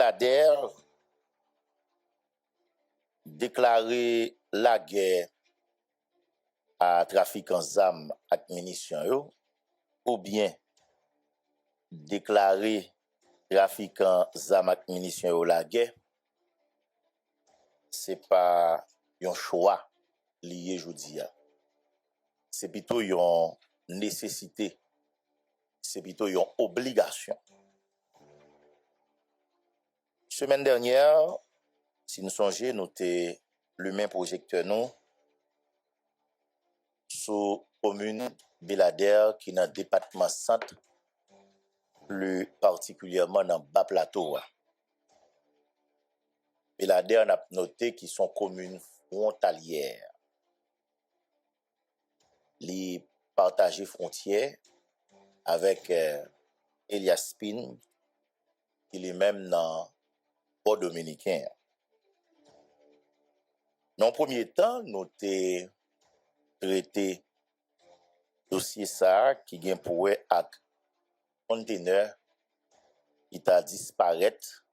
Belader déclaré la guerre à trafiquants d'armes et munitions ou bien déclaré trafiquants d'armes et munitions la guerre, c'est pas un choix lié aujourd'hui. C'est plutôt une nécessité, c'est plutôt une obligation. Semaine dernière, si nous songeons, nous avons le même projecteur nous sur la commune Belader qui est dans le département centre, plus particulièrement dans le bas plateau. Belader, on a noté qu'ils sont communes frontalières. Les partager frontières avec Elias Pin, qui est même dans le port dominicain. Dans le premier temps, nous avons traité dossier ça qui vient pour avec conteneur qui t'a disparaître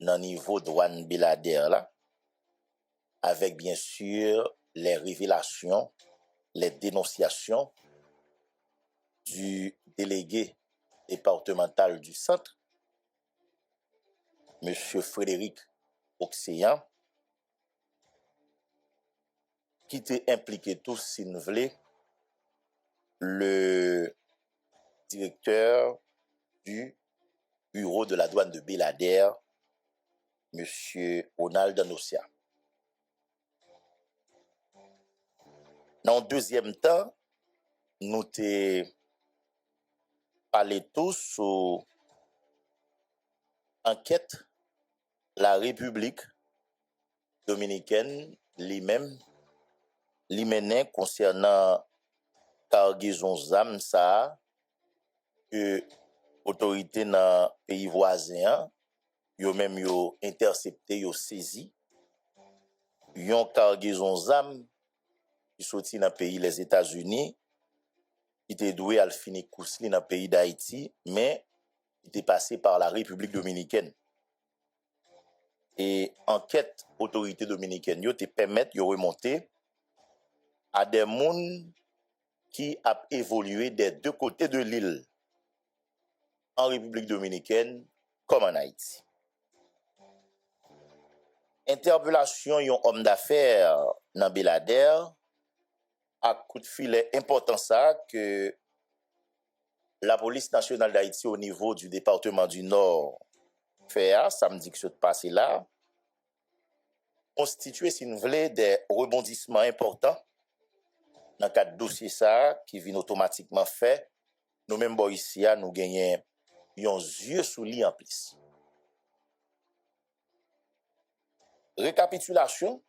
dans le niveau douane Belader là, avec bien sûr les révélations, les dénonciations du délégué départemental du centre, M. Frédéric Oxéan, qui était impliqué tous, si vous voulez, le directeur du bureau de la douane de Belader, M. Ronald Anosia. Dans le deuxième temps, nous avons parlé tous sur enquête la République dominicaine lui-même, lui-même concernant cargaison zam ça que autorité dans pays voisin yo même yo intercepté yo saisi yon cargaison zam qui sorti dans pays les États-Unis qui était doué à finir cousli dans pays d'Haïti mais qui était passé par la République dominicaine. Et enquête autorité dominicaine yo te permettre yo remonter à des monde qui a évolué des deux côtés de l'île en République dominicaine comme en Haïti. Interpellation yon homme d'affaires dans Belader à coup de filet important ça que la police nationale d'Haïti au niveau du département du Nord fait samedi que se passé là constituer si vous voulez des rebondissements importants dans le cadre de dossier ça qui vient automatiquement fait nous même ici nous gagnons yon yeux sous lit en plus. Récapitulation,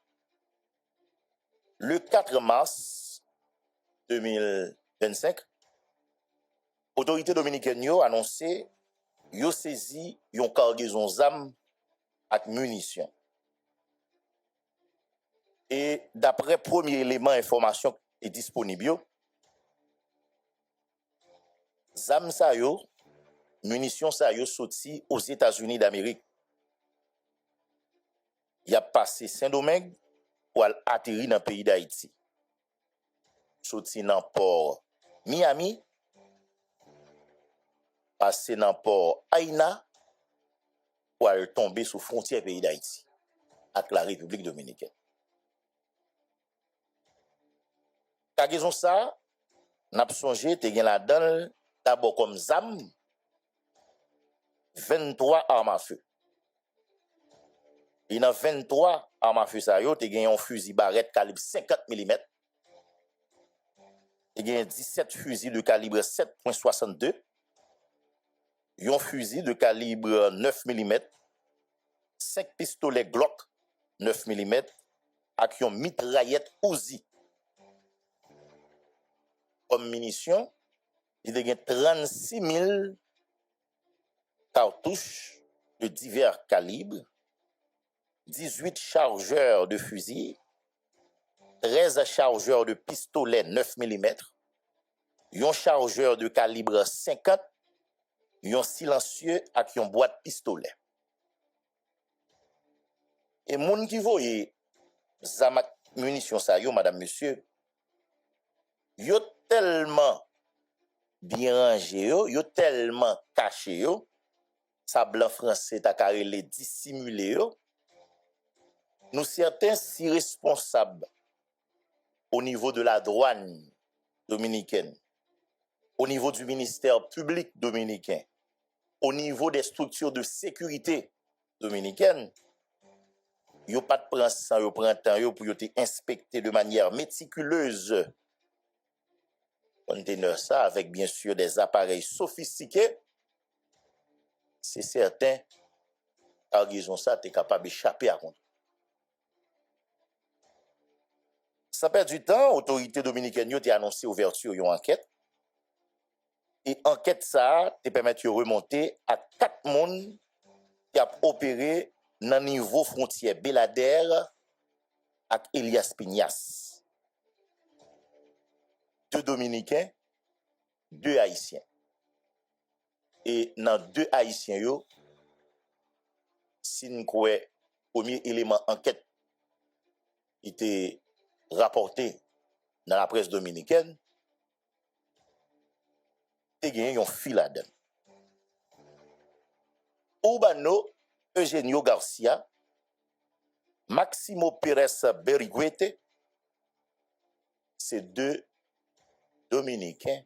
le 4 mars 2025, autorité dominicaine yo annoncé yo saisi yon cargaison d'armes et munitions. Et d'après premier élément information qui est disponible, zam sa yo, munitions sa yo sorti aux États-Unis d'Amérique. Il a passé Saint-Domingue pour atterrir dans le pays d'Haïti. Sorti dans le port Miami, passé dans le port Aïna pour tomber sous frontière pays d'Haïti avec la République dominicaine. Cargaison ça, n'a songé te gen la donne d'abord comme zam 23 armes à feu. Il y a 23 armes à feu ça yo, te gen un fusil barrette calibre 50 mm. Te gen 17 fusils de calibre 7.62. Un fusil de calibre 9 mm, 5 pistolets Glock 9 mm avec une mitraillette Uzi. Comme munitions, il y a 36 000 cartouches de divers calibres, 18 chargeurs de fusil, 13 chargeurs de pistolet 9 mm, un chargeur de calibre 50, un silencieux avec une boîte pistolet. Et moun qui voye zam ak munition sa yo, madame, monsieur, yo tellement bien rangé yo tellement caché yo, sa blanc français ta carré dissimulé yo, nous certains si responsables au niveau de la douane dominicaine, au niveau du ministère public dominicain, au niveau des structures de sécurité dominicaine, yo pas de prendre ça, yo prend temps yo pour yo te inspecter de manière méticuleuse conteneur ça avec bien sûr des appareils sophistiqués. C'est certain, cargaison ça t'es capable d'échapper à compte. Ça perd du temps, autorité dominicaine yo t'a annoncé ouverture yon enquête. Et enquête ça te permet de remonter à 4 monde qui a opéré dans niveau frontière Belader avec Elias Pignas. 2 Dominicains, 2 Haïtiens. Et dans 2 Haïtiens yo, si nous croyons premier élément enquête était rapporté dans la presse dominicaine, te gagné yon filaden. Urbano Eugenio Garcia, Maximo Pérez Beriguete, c'est 2 Dominicains,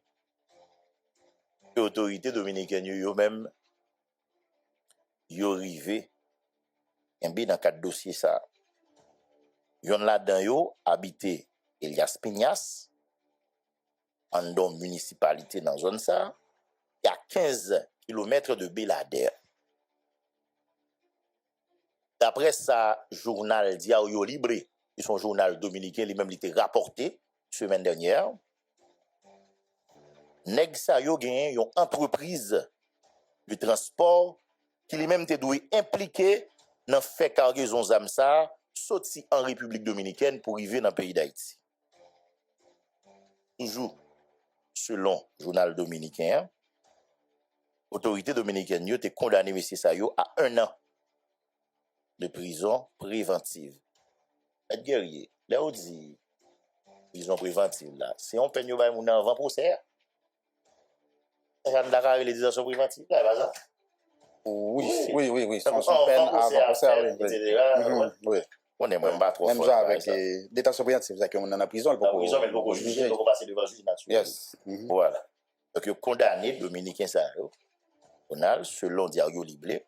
et autorités dominicaines yo même, yo rivé, en bien dans 4 dossiers ça. Yon là-dedans yo habité Elias Pignas, en don municipalité dans zone ça, il y a 15 km de Belader. D'après ça, journal Diario Libre, qui son journal dominicain, lui-même était rapporté semaine dernière, nèg sa yo gen yon entreprise de transport qui lui-même te doué impliqué dans fait cargaison zam ça sorti en République dominicaine pour arriver dans le pays d'Haïti. Toujours selon journal dominicain, autorité dominicaine yo te condamné monsieur sa yo à 1 an de prison préventive. Et guerrier, là on dit prison préventive là, c'est on peine yo bay moun avant procès. Ça Dakar les détentions préventives là pas ça? Oui, Ça son peine avant procès, oui. On est même pas trop même ça avec détention préventive, c'est qu'on en a prison, la prison mais il faut juger, il faut passer devant juge naturel. Yes. Voilà. Donc condamné dominicain ça yo, selon Diario Libre,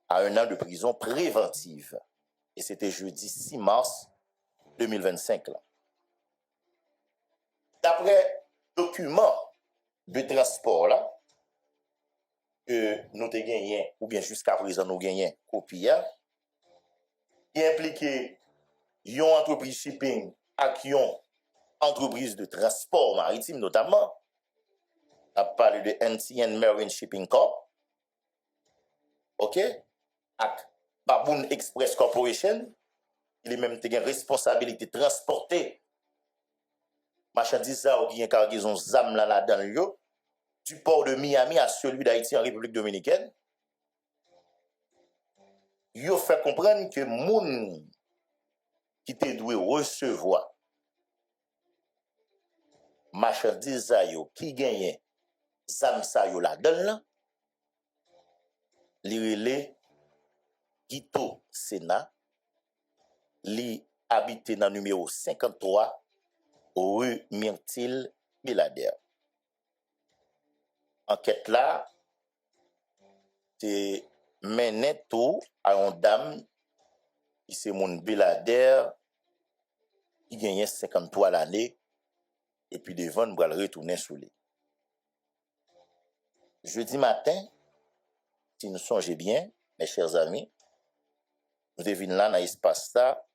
à 1 an de prison préventive. Et c'était jeudi 6 mars 2025 là. D'après documents de transport là que nous te gagné ou bien jusqu'à présent nous gagné copie qui impliqué yon entreprise shipping ak yon entreprise de transport maritime notamment, a parlé de NTN Marine Shipping Corp, ok, ak Baboon Express Corporation, il est même une responsabilité de transporter marchandises ou bien cargaison zam là dans yo du port de Miami à celui d'Haïti en République dominicaine. Yo fait comprendre que moun qui te doit recevoir marchandises yo qui gagne zam sa yo la donne li relé Guito Sénat, li habite dans numéro 53 rue Myrtille Belader. Enquête là te mené tout à une dame qui c'est mon Belader qui gagne 53 l'année et puis devant nous va retourner sous lui. Jeudi matin, si nous songez bien, mes chers amis, nous devinons là dans l'espace là,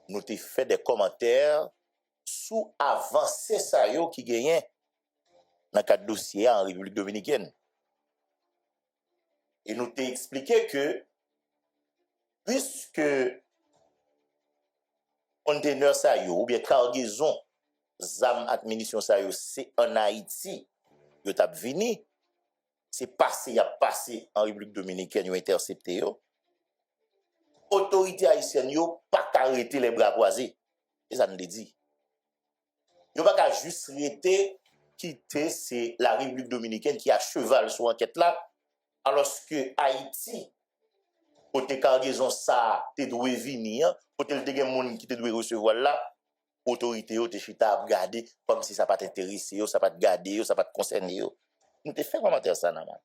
nous avons fait des commentaires sous avancée ça yo qui gagne dans quatre dossiers en République dominicaine. Et nous t'ai expliqué que puisque conteneur ça yo ou bien cargaison zam ak munition ça yo c'est en Haïti yo t'a vini, c'est passé y a passé en République dominicaine yo intercepté yo. autorité haïtienne yo pas arrêter les bras croisés. Et ça nous le dit. Yo pas juste arrêter quitter c'est la République dominicaine qui a cheval sur enquête là alors que Haïti côté cargaison ça te doit venir côté le gen monde qui te doit recevoir là autorité yo te chita a regarder comme si ça pas t'intéresser yo ça pas te garder yo ça pas te concerner yo. Nous te fait commentaire ça dans matin.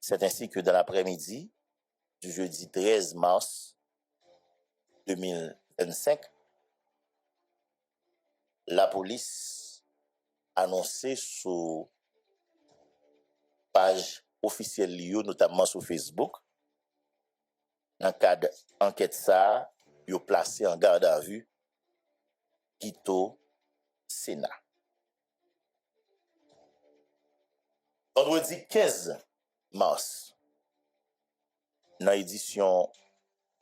C'est ainsi que dans l'après-midi du jeudi 13 mars 2025, la police annoncé sur page officielle Lio, notamment sur Facebook, dans le cadre d'enquête ça, ils ont placé en garde à vue Guito Sénat. Vendredi 15 mars, dans l'édition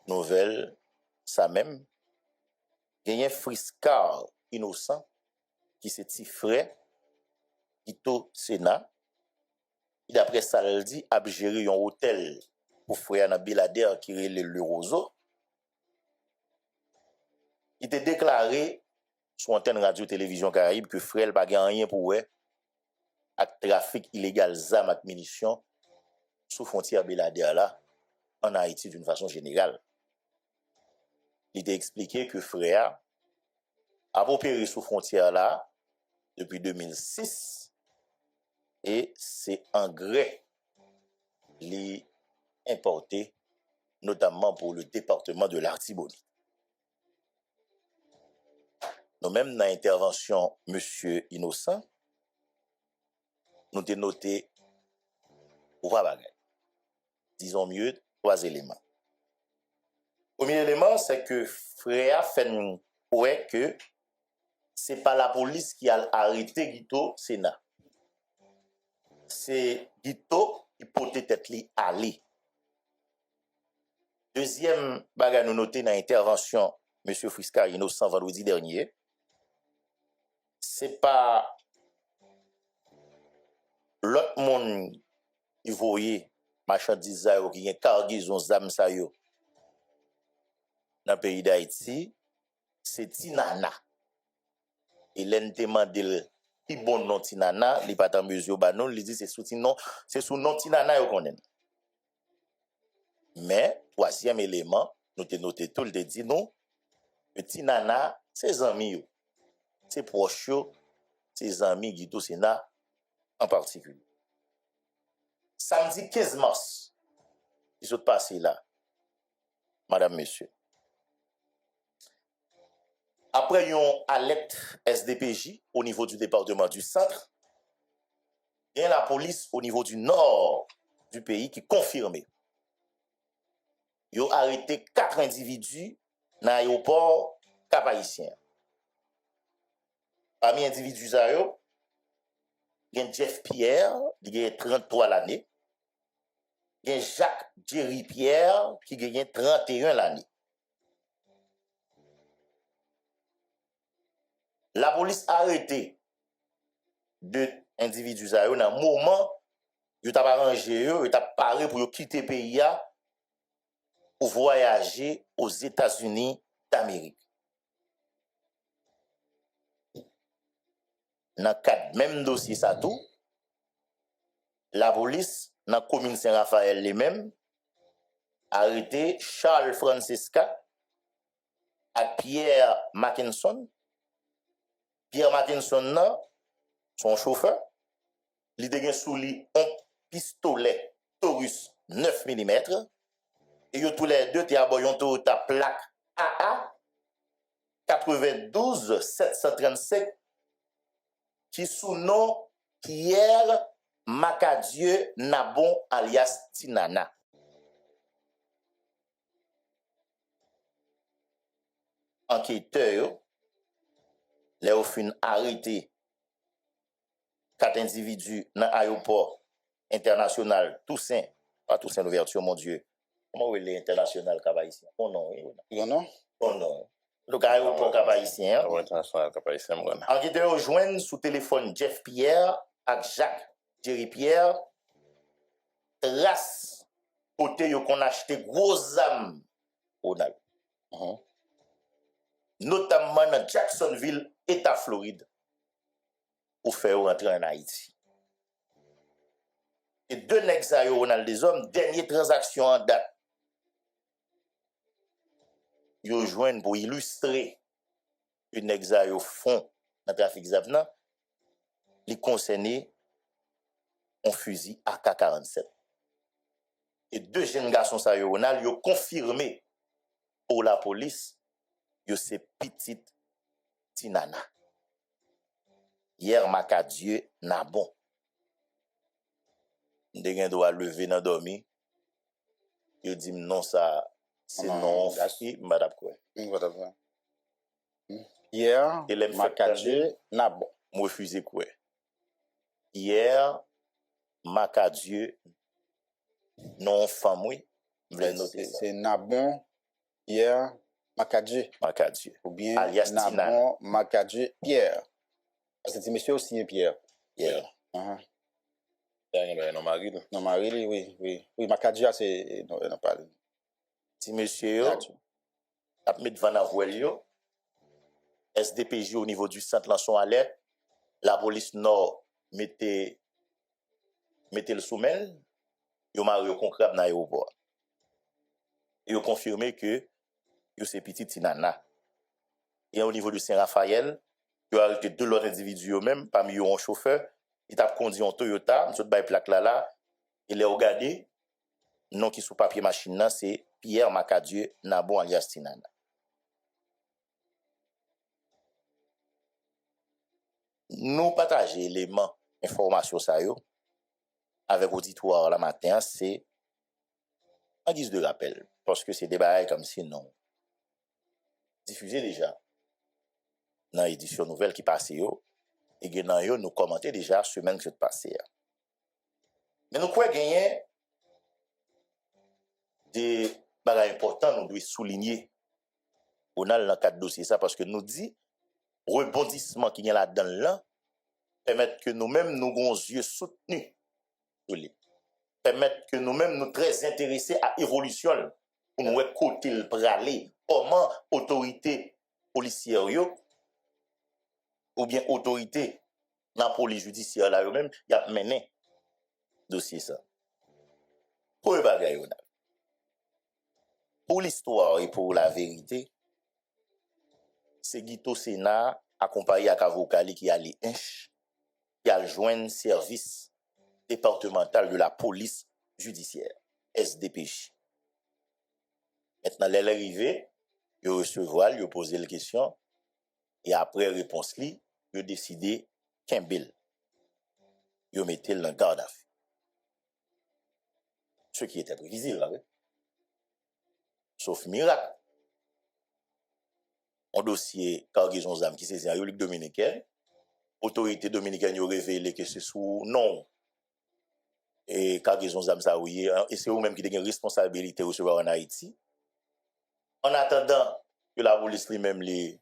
nouvelle, ça même, il y a un Friscar innocent qui s'est tifré, Guito Sénat. D'après ça, elle dit, a géré un hôtel pour frère dans Bilader qui est le Roseau. Il était déclaré sur antenne radio-télévision Caraïbe que frère n'a pas rien pour eux avec trafic illégal d'armes et munitions sous frontière Bilader là, en Haïti d'une façon générale. Il était expliqué que frère a opéré sous frontière là depuis 2006 et c'est engrais les importés notamment pour le département de l'Artibonite. Nous même dans l'intervention monsieur Innocent, nous avons noté trois bagages. Disons mieux, trois éléments. Premier élément, c'est que frère fait ouais que c'est pas la police qui a arrêté Guito Sénat. C'est Guito qui portait tête li aller. Deuxième bagage nous noter dans l'intervention monsieur Friscar Innocent vendredi dernier, c'est pas l'autre monde qui voyait marchandises qui ont cargaison d'armes ça yo dans le pays d'Haïti, c'est Tinana. Et l'en demande qui bon non Tinana, li pas en mesure ba non, li dit c'est sous non Tinana yo connaît. Mais troisième élément, nous te noté tout le dit non, que Tinana ses amis yo, ses proches yo, ses amis Guito Sénat en particulier. Samedi 15 mars, ils sont passés là, madame, monsieur. Après une alerte SDPJ au niveau du département du centre, il y a la police au niveau du nord du pays qui confirme. Ils ont arrêté 4 individus dans l'aéroport Cap-Haïtien. Parmi les individus, il y a Jeff Pierre, qui a 33 l'année. Il y a Jacques Jerry Pierre, qui a 31 l'année. La police a arrêté deux individus dans un moment où ils ont arrangé, ils ont parlé pour quitter le pays pour voyager aux États-Unis d'Amérique. Dans le cadre même dossier, ça tout, la police, dans la commune Saint-Raphaël, les-mêmes, a arrêté Charles Francesca et Pierre Mackinson. Pierre Mackinson, son chauffeur, il a sous lui un pistolet Taurus 9 mm et tous les deux ont une Toyota plaque AA 92 735 qui sous nom Pierre Macadieu Nabon alias Tinana. Enquêteur, les ont arrêté 4 individus dans l'aéroport international Toussaint, pas Toussaint l'ouverture, mon Dieu. Comment est l'international Cap-Haïtien? Oh non, oui. Non, non. Oh non. Donc, aéroport Cap-Haïtien. International Cap-Haïtien, moi. Enquêteur rejoignent sous téléphone Jeff Pierre avec Jacques Jerry Pierre. Trace côté yo qu'on acheté gros âmes Ronald. Notamment dans Jacksonville, État Floride, pour faire rentrer en Haïti. Et deux nègres ça yo Ronald des hommes, dernière transaction en date. Yo joignent pour illustrer une nègres ça yo font dans trafic zapnan, li concerné un fusil AK-47. Et deux jeunes garçons ça yo Ronald, yo confirmé pour la police, yo c'est petite Tinana. Hier Macadieu n'a bon. Ndegen doit lever dans dormi. Yo dit non ça c'est non fille madame quoi. Hier Macadieu n'a bon. Moi refusé quoi. Hier Macadieu non femme oui. C'est Nabon hier Macadieu. Ou bien alias Nabon Macadieu Pierre. Parce que c'est monsieur aussi Pierre. Pierre. Non Marie, oui. Oui, Macadieu c'est non pas. Si monsieur a mis devant la voie yo, SDPJ au niveau du centre lançon alerte, la police nord mettez le soumel, yo Mario concret dans l'aéroport. Yo confirmé que yo c'est petit Tinana. Et au niveau du Saint-Raphaël, yo arrêté deux autres individus eux-mêmes, parmi eux un chauffeur, il t'a conduit en Toyota, monsieur bay plaque là, il est regardé, nom qui sous papier machine là, c'est Pierre Macadieu Nabon alias Tinana. Nous partager éléments, informations ça yo avec auditoire la matin, c'est en guise de rappel, parce que c'est des bails comme si non diffusé déjà dans l'édition nouvelle qui passe yo et dans yo nous commenter déjà semaine qui s'est passée. Mais nous quoi gagner des bagages importants nous devons souligner on a dans le cadre dossier ça parce que nous dit rebondissement qui est là-dedans là permettre que nous-mêmes nous avons yeux soutenus permettre que nous-mêmes nous très intéressés à l'évolution pour nous écouter le praler comment autorité policière yo ou bien autorité dans la police judiciaire là eux-mêmes y a mené dossier ça pour le bagay yo pour l'histoire et pour la vérité c'est Guito Sénat accompagné à avocat qui allé qui a joint service départemental de la police judiciaire SDPJ. Maintenant l'arrivée yo recevoir yo poser la question et après réponse li yo décider Kembel yo mettait le garde à vue. Ce qui était prévisible là, oui. Sauf miracle. Un dossier cargaison d'armes qui saisit en République dominicaine, autorité dominicaine a révélé que c'est sous non et cargaison d'armes ça oui et c'est eux même qui ont une responsabilité recevoir en Haïti. En attendant que la police lui-même les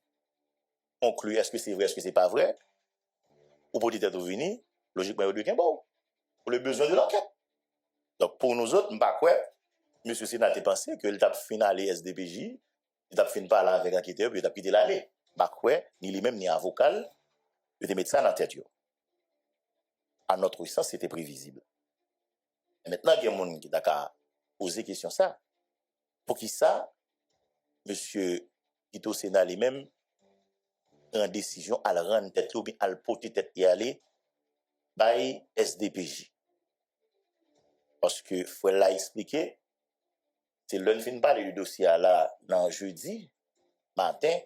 conclue est-ce que c'est vrai, est-ce que c'est pas vrai, ou peut-être venir, logiquement il dit bon pour le besoin de l'enquête. Donc pour nous autres, m'pas quoi monsieur sénateur pensé que l'étape finale SDPJ, l'étape fin pas là avec enquêteur puis l'étape quitter l'aller. M'pas quoi ni lui-même ni avocat, il te mettre ça dans tête yo. À notre sens, c'était prévisible. Et maintenant il y a monde qui t'a posé question ça. Pour qui ça monsieur Guito Sénat lui-même en décision à la rendre tête ou bien à le porter tête y aller by SDPJ. Parce que faut la expliquer c'est l'on fin parler du dossier là dans jeudi matin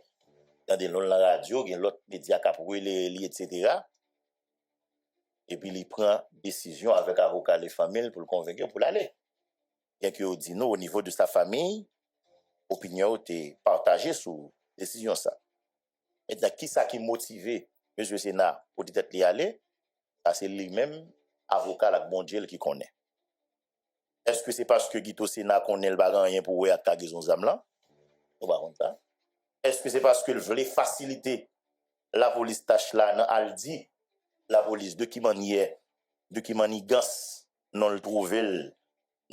dans des longues radio il l'autre média qui a les etc. Et puis il prend décision avec avocat les familles pour le convaincre pour l'aller. Bien que dit non au niveau de sa famille opinion était partagée sur décision ça. Maintenant qui ça qui motivé monsieur Sénat pour peut-être y aller, ça c'est lui-même avocat la bon Dieu qui connaît. Est-ce que c'est parce que Guito Sénat connaît le bagan rien pour à cargaison zam là? On va rendre ça. Est-ce que c'est parce que il voulait faciliter la police tâche là dans Aldi, la police de qui manie gans non le trouver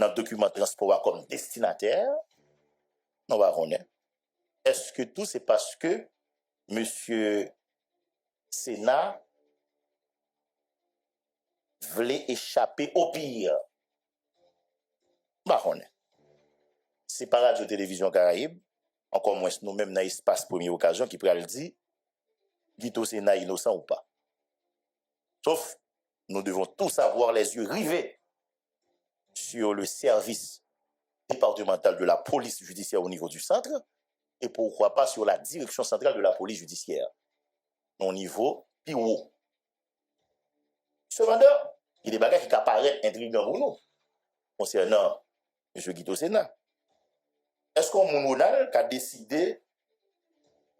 dans le document transport comme destinataire, non, va connaître. Est-ce que tout c'est parce que monsieur Sénat voulait échapper au pire? Bah, connaître. C'est pas Radio-Télévision Caraïbe, encore moins nous-mêmes dans l'espace première occasion qui pourrait le dire, Guito Sénat innocent ou pas. Sauf, nous devons tous avoir les yeux rivés sur le service départemental de la police judiciaire au niveau du centre et pourquoi pas sur la direction centrale de la police judiciaire au niveau plus haut. Cependant, il y a des bagages qui apparaissent intrigants pour nous concernant M. Guito Sénat. Est-ce qu'on Ronald qui a décidé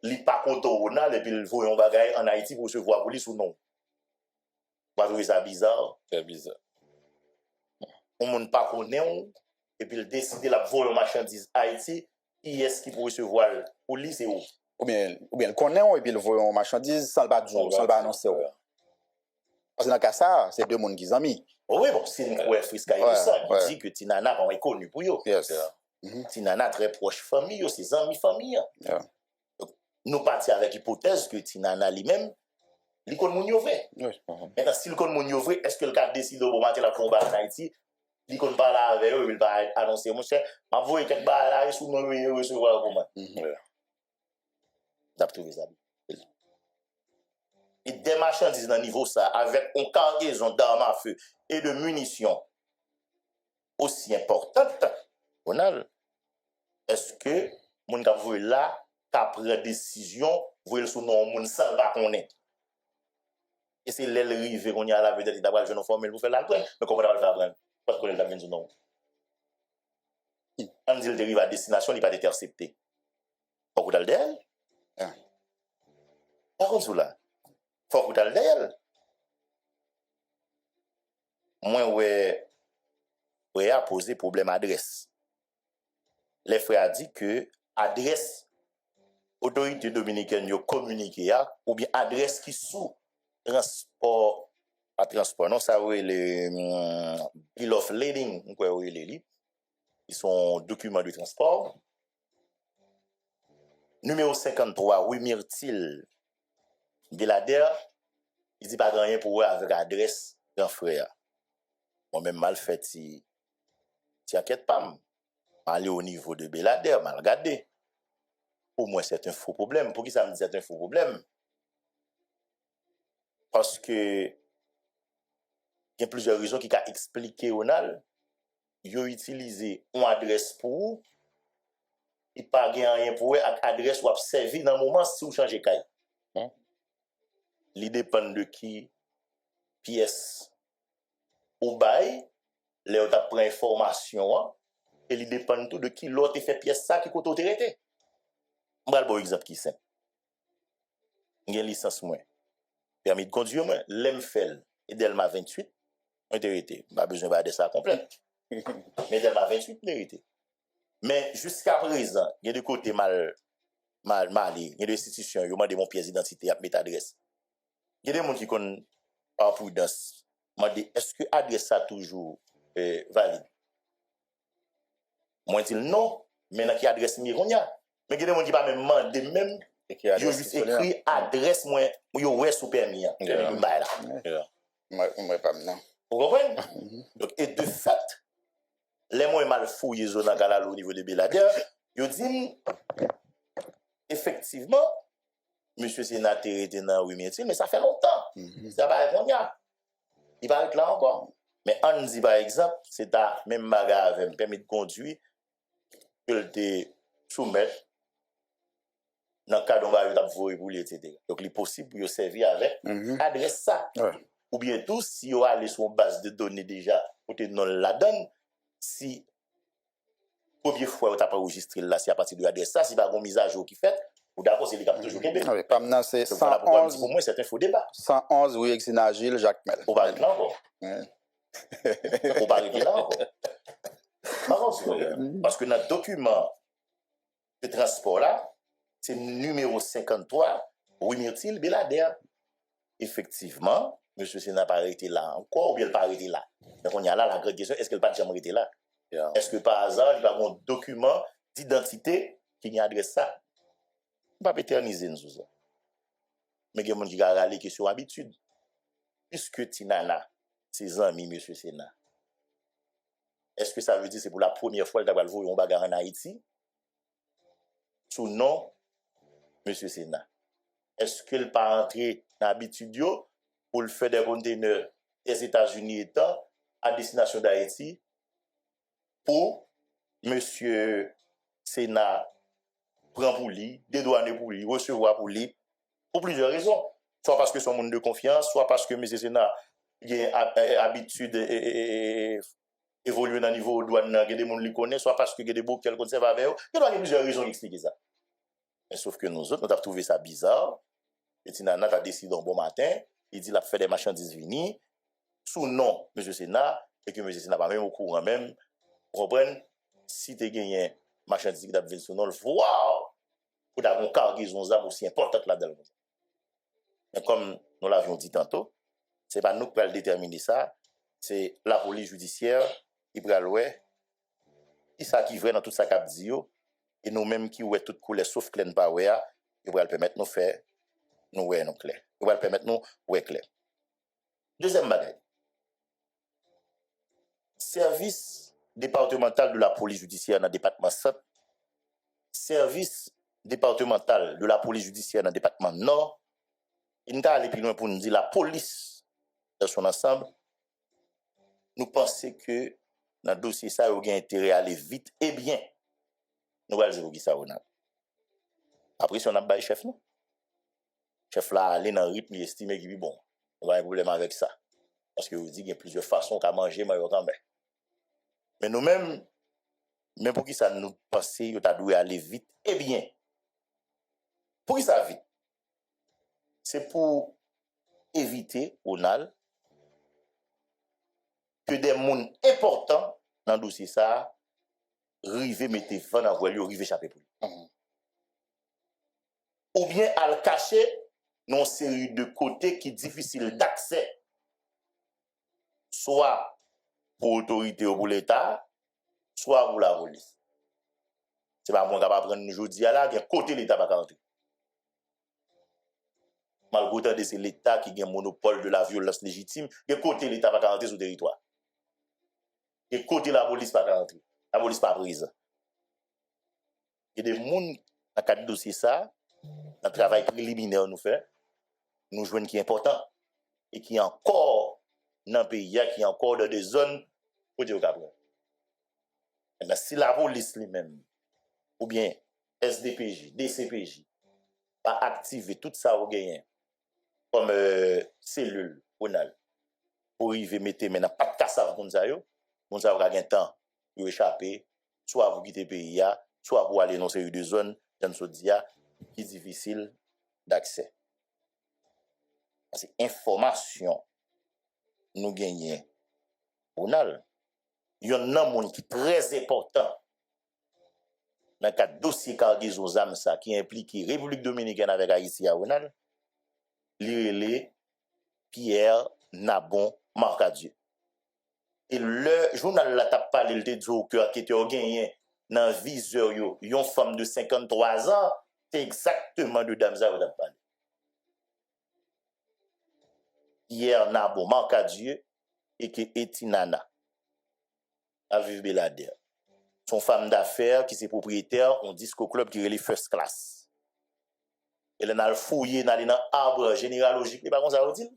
de ne pas compter Ronald et puis il faut un bagage en Haïti pour recevoir la police ou non? Vous trouvez ça bizarre? C'est bizarre. On ne pas connaît et puis il décide de la voler marchandise Haïti, qui est-ce qui peut recevoir la police et où? Ou bien le connaît et puis le voit en marchandise sans le pas dire, sans le pas annoncer. Parce que dans le cas ça, c'est deux mondes qui sont mis. Oui, bon, c'est une fois Friska et ça qui dit que Tinana est connu pour eux. Yes. Tinana très proche famille, ses amis famille. Yeah. Donc, nous partons avec l'hypothèse que Tinana lui-même, il connaît mon yové. Maintenant, s'il connaît mon yové, est-ce que le cas décide de battre la combat en Haïti? Il connaît pas là avec eux, il va annoncer, mon cher, ma voix est quelque part là, et sous nous recevoir comment? D'après les amis. Et des marchandises dans le niveau ça, avec une cargaison d'armes à feu et de munitions aussi importante, Ronald, est-ce que mon cap voit là, qu'après décision, voit sous nom moun sans pas connaître? Et c'est l'aile rive qu'on y a la vedette d'avoir jeune formel pour faire la graine, mais comment on va le faire prendre? Parce qu'on est dans le nom. On dit qu'il arrive à destination, il n'est pas intercepté. Faut qu'on d'elle. Par contre, là, faut qu'on d'elle. Moi, ouais, a posé problème adresse. Les frères a dit que adresse autorité dominicaine yo communiqué ou bien adresse qui sous transport pas transport non ça ouais le bill of lading quoi ouais les ils sont documents de transport numéro 53 oui Myrtil Belader il dit pas rien pour avec adresse grand frère moi même mal fait si inquiète pas aller au niveau de Belader mal regarder. Pour moi, c'est un faux problème. Pour qui ça me dit c'est un faux problème? Parce que il y a plusieurs raisons qui ont expliqué Ronald. Ils ont utilisé une adresse pour il pas rien pour adresse ou servi dans le moment si vous changez caille. Il dépend de qui pièce ou bail, là on prend information et il dépend tout de qui l'autre fait pièce ça qui côté autorité. Je vais vous un exemple qui est simple. J'ai une licence, permis de conduire, l'EMFEL et Delma 28, autorité. Je n'ai pas besoin de ça complet. Mais Delma 28, autorité. Mais jusqu'à présent, il y a des côtés mal, il y a des institutions, il y a des pièces d'identité à mettre adresse. Il y a des gens qui connaissent par prudence. Je me dis, est-ce que l'adresse ça toujours valide? Moi, je dis non, mais dans qui adresse Mironia. Mais il y a des gens qui ne pas même demander même, ils ont juste écrit adresse, moi, yo ouais sous permis. Moi, pas maintenant. Vous comprenez? Donc, et de fait, les mots mal fouillés au niveau de Belader, ils disent, effectivement, monsieur sénateur était dans Wimietil, mais ça fait longtemps. Ça va être là. Il va être là encore. Mais on dit par exemple, c'est à même bagarre avec permis de conduire, que te soumettre dans le cas d'un baril d'abord pour etc. Donc, il est possible pour servir avec adresse ça. Ou bien tout, si vous allez sur une base de données déjà, vous te non la donne, si première fois vous n'avez pas enregistré là, c'est à partir de l'adresse ça, si vous avez une mise à jour qui fait, ou d'accord, c'est les cap toujours Québec. Oui, pas maintenant, c'est 111. Pour moi, c'est un faux débat. 111, oui, Exina Gilles, Jacques Mel. Pour parler là encore. Pour parler là encore. Parce que notre document de transport là, c'est numéro 53, Wimietil Belader. Effectivement, M. Sénat n'a pas arrêté là encore, ou bien il n'a pas arrêté là. Donc on y a là la grande question, est-ce qu'il n'a pas jamais arrêté là? Yeah. Est-ce que par hasard, il y a un document d'identité qui y adresse ça? On ne va pas éterniser nous ça. Mais il y a des gens qui ont râlé question habitude. Puisque Tinana, ses amis, monsieur Sénat, est-ce que ça veut dire que c'est pour la première fois que vous avez un bagarre en Haïti? Sous nom, monsieur Sénat. Est-ce qu'il n'est pas entré dans l'habitude pour le faire des conteneurs des États-Unis étant à destination d'Haïti pour monsieur Sénat prendre pour lui, dédouaner pour lui, recevoir pour lui, pour plusieurs raisons. Soit parce que son monde de confiance, soit parce que monsieur Sénat a habitude évoluer dans le niveau douane, il y a des gens qui le connaissent, soit parce que il y a des boucs qui le conservent avec eux. Il y a plusieurs raisons qui expliquent ça. Mais sauf que nous autres, nous avons trouvé ça bizarre. Et Tinana a décidé un bon matin, il dit qu'il a fait des marchandises finies, sous nom M. Sénat, et que M. Sénat pas même au courant même. Vous comprenez? Si tu as gagné marchandises qui ont sous nom, waouh! Vous avez une cargaison aussi importante là-dedans. Mais comme nous l'avions dit tantôt, ce n'est pas nous qui allons déterminer ça, c'est la police judiciaire qui va louer, qui ça qui vrai dans tout ça qu'a dit, et nous-mêmes qui oué toute couleur sauf clair pas oué, il va permettre nous faire nous oué non clair. Il va permettre nous oué clair. Deuxième bagage. Service départemental de la police judiciaire dans le département 7, service départemental de la police judiciaire dans le département Nord, il n'a allé plus loin pour nous dire la police dans son ensemble. Nous pensons que dans le dossier, ça, il y a intérêt à aller vite et bien. Nous allons dire ça, après, si on a baillé chef, nous. Chef là, aller dans le rythme, il estime qu'il est bon. On va avoir un problème avec ça. Parce que vous dites qu'il y a plusieurs façons qu'à manger, mais quand même. Mais nous-mêmes, même pour qui ça nous pense, il doit aller vite et bien. Pour qui ça vite? C'est pour éviter, Onal, que des gens importants dans le dossier ça, rive mettre fin dans voie, rive échapper pour lui. Ou bien à le cacher dans une série de côtés qui sont difficiles d'accès, soit pour l'autorité ou pour l'État, soit pour la police. C'est pas moi qui va prendre aujourd'hui là, il y a côté l'État pas rentrer. Malgré c'est l'État qui a un monopole de la violence légitime, il y a côté l'État pas rentrer sur le territoire. Et côté la police pas rentrer. La police pas prise. Il y a des gens dans cadre dossier ça, dans le travail préliminaire nous fait, nous jouons qui est important et qui est encore dans le pays, qui est encore dans des zones pour dire au mais si la police lui-même, ou bien SDPJ, DCPJ, pas activer tout ça au gain comme cellule, pour y mettre maintenant pas de cassave pour ça, vous avez un temps pour échapper, soit vous quitter le pays, soit vous aller dans une de zones dans ce dia qui est difficile d'accès. Parce que information nous gagnons. Il y a un monde qui est très important dans le cadre dossier cargaison aux ça qui implique République Dominicaine avec Haïti à Ronald, l'irélé Pierre Nabon Marcadieu. Et le journal la tape parlé le dit au cœur qui était gagné dans viseur une femme de 53 ans, c'est exactement de dame ça vous parlé. Pierre Nabon Marcadieu et qui est Tinana à vivre Belader. Son femme d'affaires qui est propriétaire on disco club qui est les first class. Elle a fouillé dans l'arbre généalogique, et par contre ça veut dire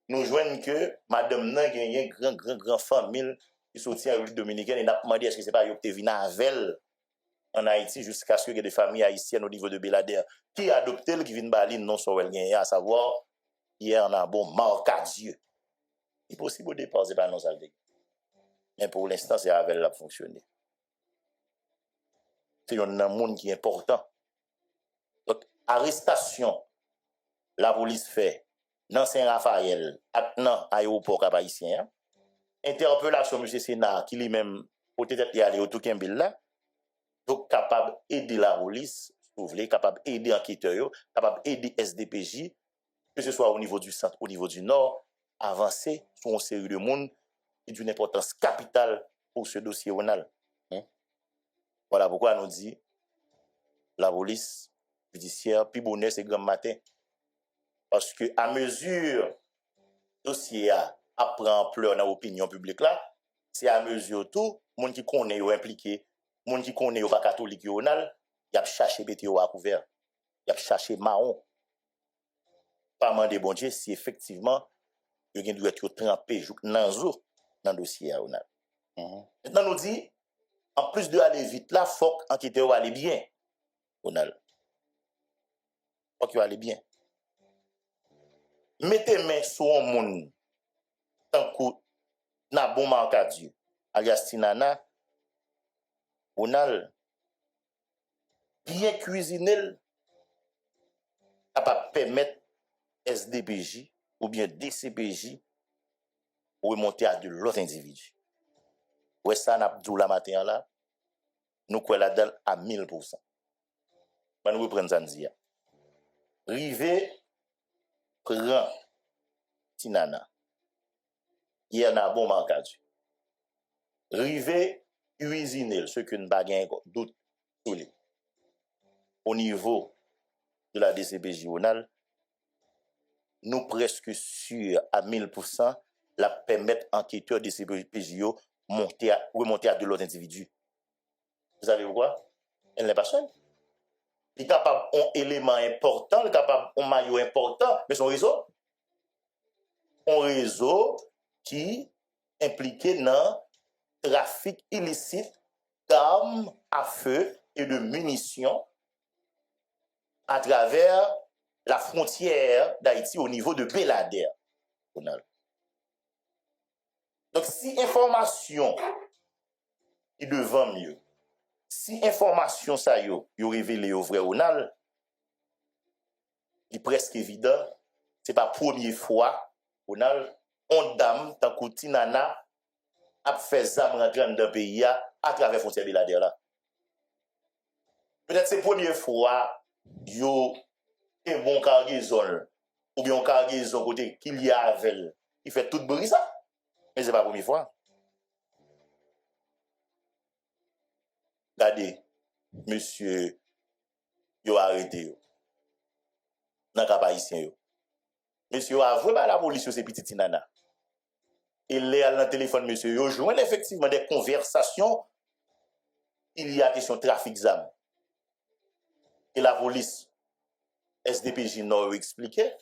nous joignons que madame nan gagne grand famille qui sorti en République Dominicaine et n'a demandé est-ce que c'est pas yo qui vient avec en Haïti jusqu'à ce que des familles haïtiennes au niveau de Belader qui adopté qui vient bali non so elle gagne à savoir hier on a bon Marcadieu. Il possible au départ c'est pas non ça. Mais pour l'instant, c'est avec la fonctionner. C'est un monde qui est important. Donc, arrestation, la police fait dans Saint-Raphaël, dans l'aéroport haïtien. Interpellation, M. Sénat, qui lui-même, peut-être y aller au Touquembille là. Donc, capable d'aider la police, si vous voulez, capable d'aider enquêteurs, capable d'aider SDPJ, que ce soit au niveau du centre, au niveau du nord, avancer sur une série de monde d'une importance capitale pour ce dossier Ronald. Voilà pourquoi nous dit la police judiciaire, puis bonheur, c'est grand matin. Parce que à mesure dossier apprend ampleur dans l'opinion publique là, c'est à mesure tout, monde qui connaît ou impliqué, monde qui connaît ou pas catholique Ronald, il a cherché BTO à couvert, il a cherché marron. Pas demander bon Dieu si effectivement il doit être trempé dans le dossier Ronald. Maintenant nous dit en plus de aller vite là, faut enquêter ou aller bien. Ronald. Faut qu'il aller bien. Mettez main sur un monde tant que na bon Marcadieu, alias Tinana, Ronald, bien cuisiner, capable permettre SDPJ ou bien DCPJ pour remonter à de l'autre individu. Ouais, ça n'a pas la matin là, nous quoi la dalle à 1000%. Nous reprenons ça dire. Rivé prend Tinana. Il y en a bon Marcadieu. Rivé cuisiner ce que nous n'avons pas doute sur lui. Au niveau de la DCPJ Ronald, nous presque sûrs à 1000% la permettre enquêteur de DCPJ remonter à de l'autre individu. Vous savez pourquoi? Elle n'est pas seule. Il est capable d'un élément important, il est capable d'un maillot important, mais son réseau. Un réseau qui impliqué dans le trafic illicite d'armes à feu et de munitions à travers la frontière d'Haïti au niveau de Belader. Donc, si information est devant mieux, si information ça yo révélé au vrai Ronald, il est presque évident, c'est pas la première fois Ronald, on dame tant que Tinana a fait zam rentrer dans le pays à travers la frontière Belader là. Peut-être c'est la première fois yo un bon cargaison ou bien un cargaison côté qu'il y a avec il fait tout bruit ça. Mais c'est pas la première fois. Regardez, monsieur, yo arrêté yo. Dans le haïtien yo. Monsieur a vraiment la police c'est petit Tinana. Il est dans le téléphone monsieur yo joint effectivement des conversations. Il y a question trafic d'armes. Et la police SDPJ n'a expliqué.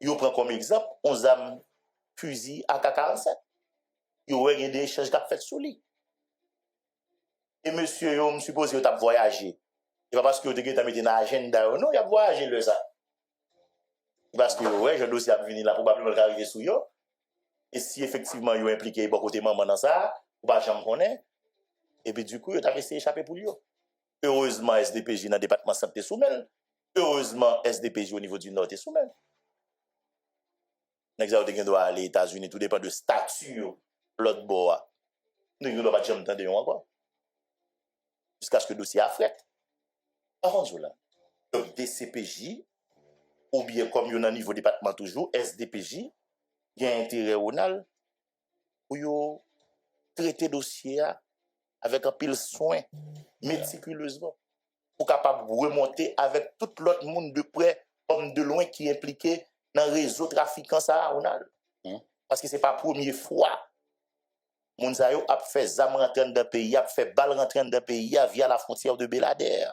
Yo prend comme exemple 11 armes fusil AK-47. Yo y a des échanges qui ont fait sous lui. Et monsieur, yo, me suppose que tu as voyagé. C'est pas parce que tu as mis dans l'agenda, non, il a voyagé le ça. Parce que, ouais, je dossier a venir là, probablement arriver sous yo. Et si effectivement, yo impliqué, bon côté maman dans ça, ou pas jamais connaît, et puis du coup, yo t'a essayé d'échapper pour yo. Heureusement, SDPJ dans le département santé soumel. Heureusement, SDPJ au niveau du Nord est soumel. L'exemple de doit aller aux États-Unis, tout dépend de statut, l'autre bois. Nous ne pas jamais entendre encore. Jusqu'à ce que le dossier a fait. Avant là. Donc, DCPJ, ou bien comme il y a un niveau département toujours, SDPJ, il y a intérêt Ronald, pour y traiter le dossier avec un pile soin, méticuleusement, pour capable remonter avec tout l'autre monde de près, comme de loin qui est impliqué dans le réseau trafiquant ça, Ronald. Parce que ce n'est pas la première fois. Mounsayo a fait zam rentrer dans le pays, a fait balle rentrer dans le pays via la frontière de Belader.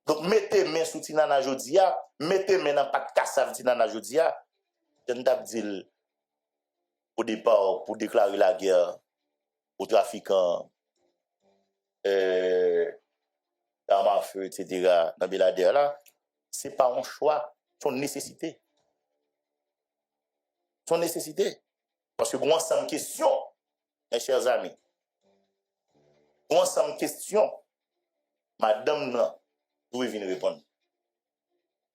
Donc, mettez main sous Tinana Jodia, mettez main dans pas de Kassav Tinana Jodia. Je ne t'ai dit au départ pour déclarer la guerre aux trafiquants d'armes à feu, etc. dans Belader là. Ce n'est pas un choix, c'est une nécessité. C'est une nécessité. Parce que moi, c'est une question, mes chers amis. Moi, c'est une question. Madame, vous venir répondre.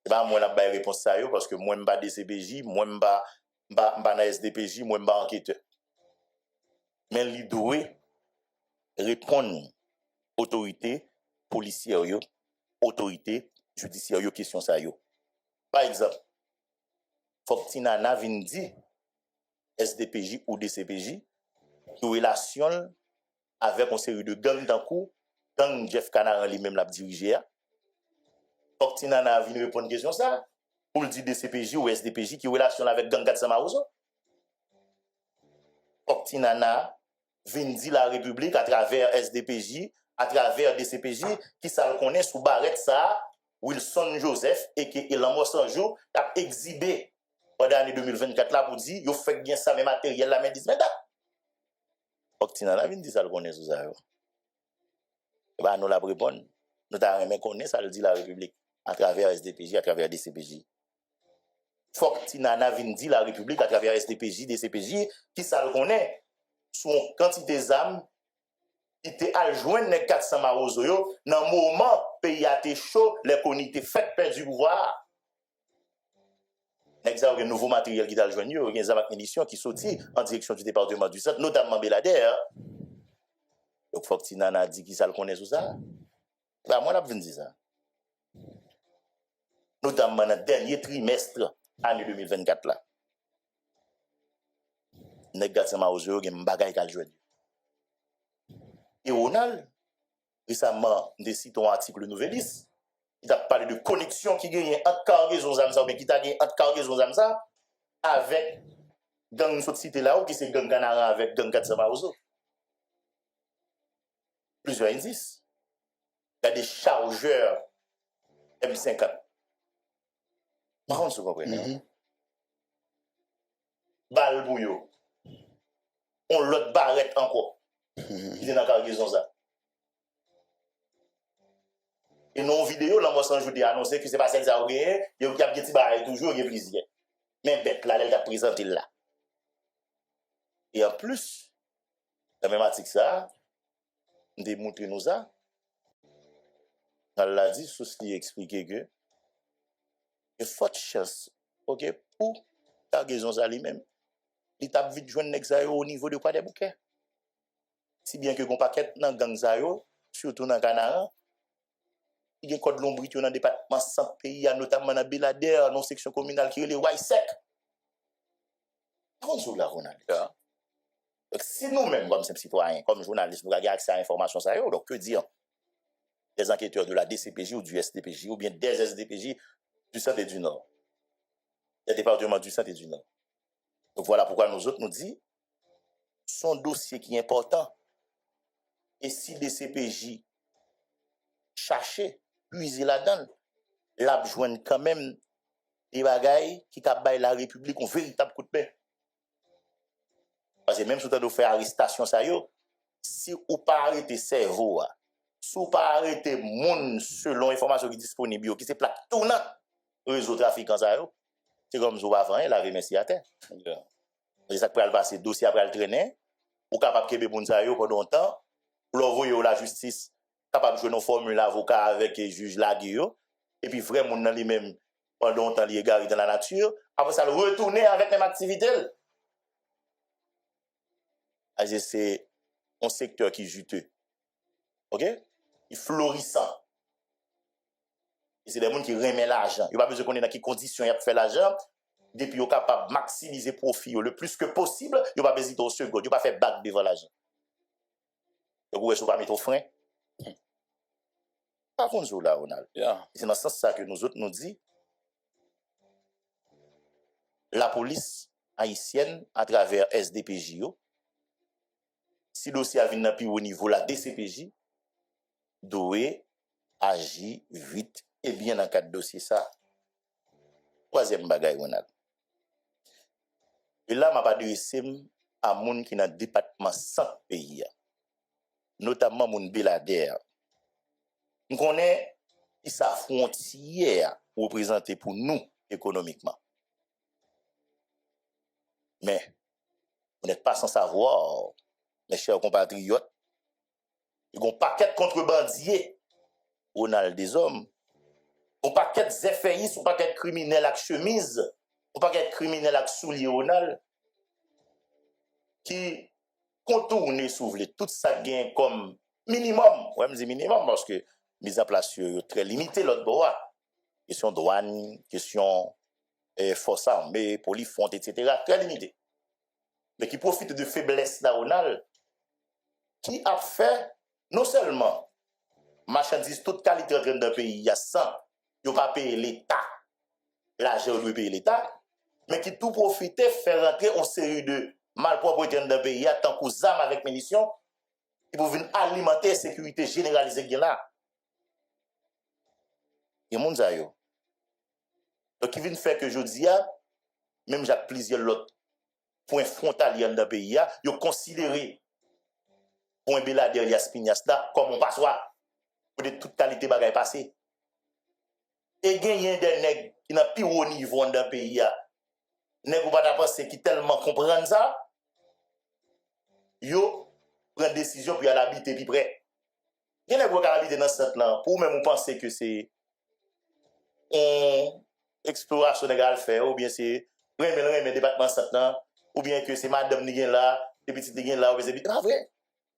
Et bien, moi, je n'ai pas réponse à ça, parce que moi, je ne suis pas DCPJ, moi, je ne suis pas SDPJ, moi, je ne suis pas enquêteur. Mais il doit répondre autorité policière, autorité judiciaire, question ça. Par exemple, il faut que Tinana vienne dire SDPJ ou DCPJ qui relation avec une série de gangs d'un coup, gang Jeff Canaran lui-même l'a dirigé. Faut que Tinana vienne répondre à question ça pour le dire DCPJ ou SDPJ qui relation avec gang Gatsama Ouzo. Faut que Tinana vienne dire la République à travers SDPJ, à travers DCPJ qui ça le connaît sous barrette ça Wilson Joseph et qui Elan Mossanjo a exhibé pendant l'année 2024 là pour dire yo fait bien ça même matériel là mais 10 mètres. Faut que Tinana vienne dire ça le connaît sous ça. Bah nous la répondre. Nous t'a même connaît ça le dit la République à travers SDPJ, à travers DCPJ. Faut que Tinana vienne dire la République à travers SDPJ, DCPJ qui ça le connaît son quantité d'armes qui était à joindre les 400 marozo yo dans moment pays a été chaud les conités fait perdre du pouvoir. L'exemple un nouveau matériel qui t'a joindre yo, des armes munitions qui sorti en direction du département du Centre notamment Belader. Donc faut que Tinana dit qui ça le connaît sous ça. Bah moi n'a pas dire ça. Notamment dans le dernier trimestre année 2024 là. Négativement aux yeux, il y a un bagage qui a joué. Et Ronald, récemment, décide un article Nouvelis, il a parlé de connexion qui gagne entre cargaison Zamsa ou bien qui t'a gagné entre cargaison Zamsa avec gang cette cité là ou qui c'est gang Canara avec gang Gatsama Ouzo. Plusieurs indices. Il y a des chargeurs M50. Par contre, vous comprenez? Balle bouillot. On l'autre barrette encore. Il est dans la cargaison ça. Et non vidéo, là, moi, sans je annoncer que c'est pas celle qui a gagné, il y a un petit barrette toujours, il y a plaisir. Mais bête, là, elle t'a présenté là. Et en plus, la même article ça, démontre nous ça. Elle l'a dit, ceci expliqué que il y a forte chance, ok, pour cargaison ça lui-même. Il t'a vite joindre l'exayo au niveau de quoi des bouquets. Si bien que qu'on paquet dans gang zayo, surtout dans Canara, il y a code l'ombre dans le département centre pays, notamment dans Belader, dans section communale qui est les Waisek. Comment vous la Ronald? Donc si nous-mêmes comme citoyens, comme journalistes, nous avons accès à l'information ça donc que dire des enquêteurs de la DCPJ ou du SDPJ ou bien des SDPJ du Centre et du Nord, des départements du Centre et du Nord. Donc voilà pourquoi nous autres nous disons son dossier qui est important. Et si des CPJ cherchaient, puiser là-dedans, là, joignent quand même des bagailles qui baillent la République un véritable coup de pain. Parce que même si vous faire arrestation, ça yo, si vous pas arrêter cerveau, si vous pas arrêter monde selon l'information qui est disponible, qui se plaque tournant réseau trafiquant, c'est comme si vous avant, la merci à terre. C'est ça qui peut passer, dossier après le traîner, ou capable de bon ça pendant longtemps, pour l'envoyer la justice, capable de jouer nos formules avocat avec les juges lagués, et puis vraiment dans lui-même pendant longtemps il est garé dans la nature, après ça le retourner avec même activité. C'est un secteur qui est juteux. OK? Il est florissant. Et c'est des gens qui remettent l'argent. Il n'y a pas besoin qu'on ait dans quelles conditions il a fait l'argent. Depuis, il est capable de maximiser le profit le plus que possible. Il n'y a pas besoin de seconde. Il n'y a pas fait back devant l'argent. Donc, vous ne pouvez pas mettre au frein. Par contre, là, Ronald. C'est dans ce sens que nous autres nous disons la police haïtienne, à travers SDPJ, si le dossier a venu au niveau de la DCPJ, doit agir vite et bien dans le cadre de dossier ça. Troisième bagaille, Ronald. Et là, je vais adresser à gens qui sont dans le département 100 pays, notamment mon Belader. Nous connaissons sa frontière représentée pour nous économiquement. Mais vous n'êtes pas sans savoir, mes chers compatriotes, il y a un paquet de contrebandiers, Ronald des hommes, un paquet de zéphéistes, un paquet de criminels avec chemise, un paquet de criminels avec souliers, Ronald, qui contournent, s'ouvrir tout ça gain comme minimum. Ouais, je dis minimum parce que mise en place très limité l'autre bois. Question douane, question force armée, polifront, etc. Très limité. mais qui profite de faiblesse nationale, qui a fait non seulement marchandises toute qualité dans le pays, il y a 100, il n'y a pas payé l'État, l'argent doit payer l'État, mais qui tout profiter faire rentrer une série de malpropretés dans le pays, tant qu'aux armes avec munitions, qui peuvent venir alimenter la sécurité généralisée qui est là. Et mon zayo. Donc, qui vient faire que je dis, même j'ai plusieurs autres points frontaliers dans le pays, ils ont considéré point Belader et Spignas là comme un passoire pour de toute qualité bagaille passé. Et gagner des nègres qui n'a plus haut niveau dans le pays, nègres pas penser qui tellement comprennent ça, yo prend décision pour aller habiter plus près. Il y a des gens qui habitent dans ce là pour même penser que c'est une exploration légale faire, ou bien c'est le département centre, ou bien que c'est madame qui est là, les petites qui sont là, ou bien c'est pas vrai.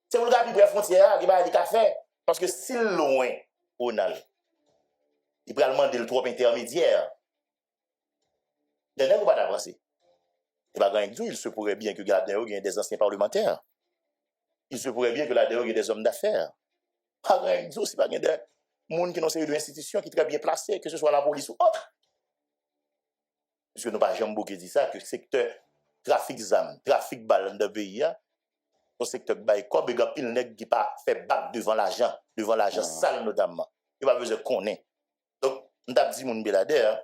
C'est pour le gars qui prend frontière qui va aller faire. Parce que si loin, il va demander le trop intermédiaire. Il ne va pas avancer. Il se pourrait bien que là-dedans, il y ait des anciens parlementaires. Il se pourrait bien que là-dedans, il y ait des hommes d'affaires. C'est pas des gens qui ont une série d'institutions qui sont très bien placées, que ce soit la police ou autre. Puisque nous n'avons pas jamais dit ça, que le secteur trafic d'armes, trafic balles dans le pays, au secteur bail comme il y a pile nèg qui pas fait bac devant l'argent sale notamment. Il va besoin connaître. Donc on t'a dit mon Belader,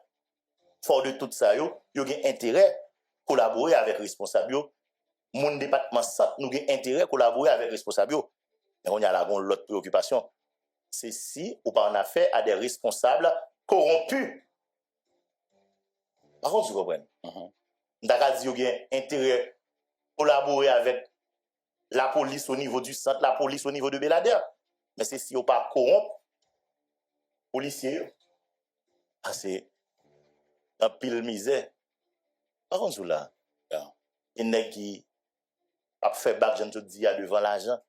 fort de tout ça yo a intérêt collaborer avec responsable yo. Mon département centre nous a intérêt collaborer avec responsable yo. Mais on y a là l'autre préoccupation. C'est si ou pas en affaire à des responsables corrompus. Par contre, tu comprends? D'accord, dit qu'il y a intérêt collaborer avec la police au niveau du centre, la police au niveau de Belader. Mais c'est si on pas corrompre, policiers, c'est un pile misère. Par contre, là, il y a qui a fait bac, je te dis, devant l'argent,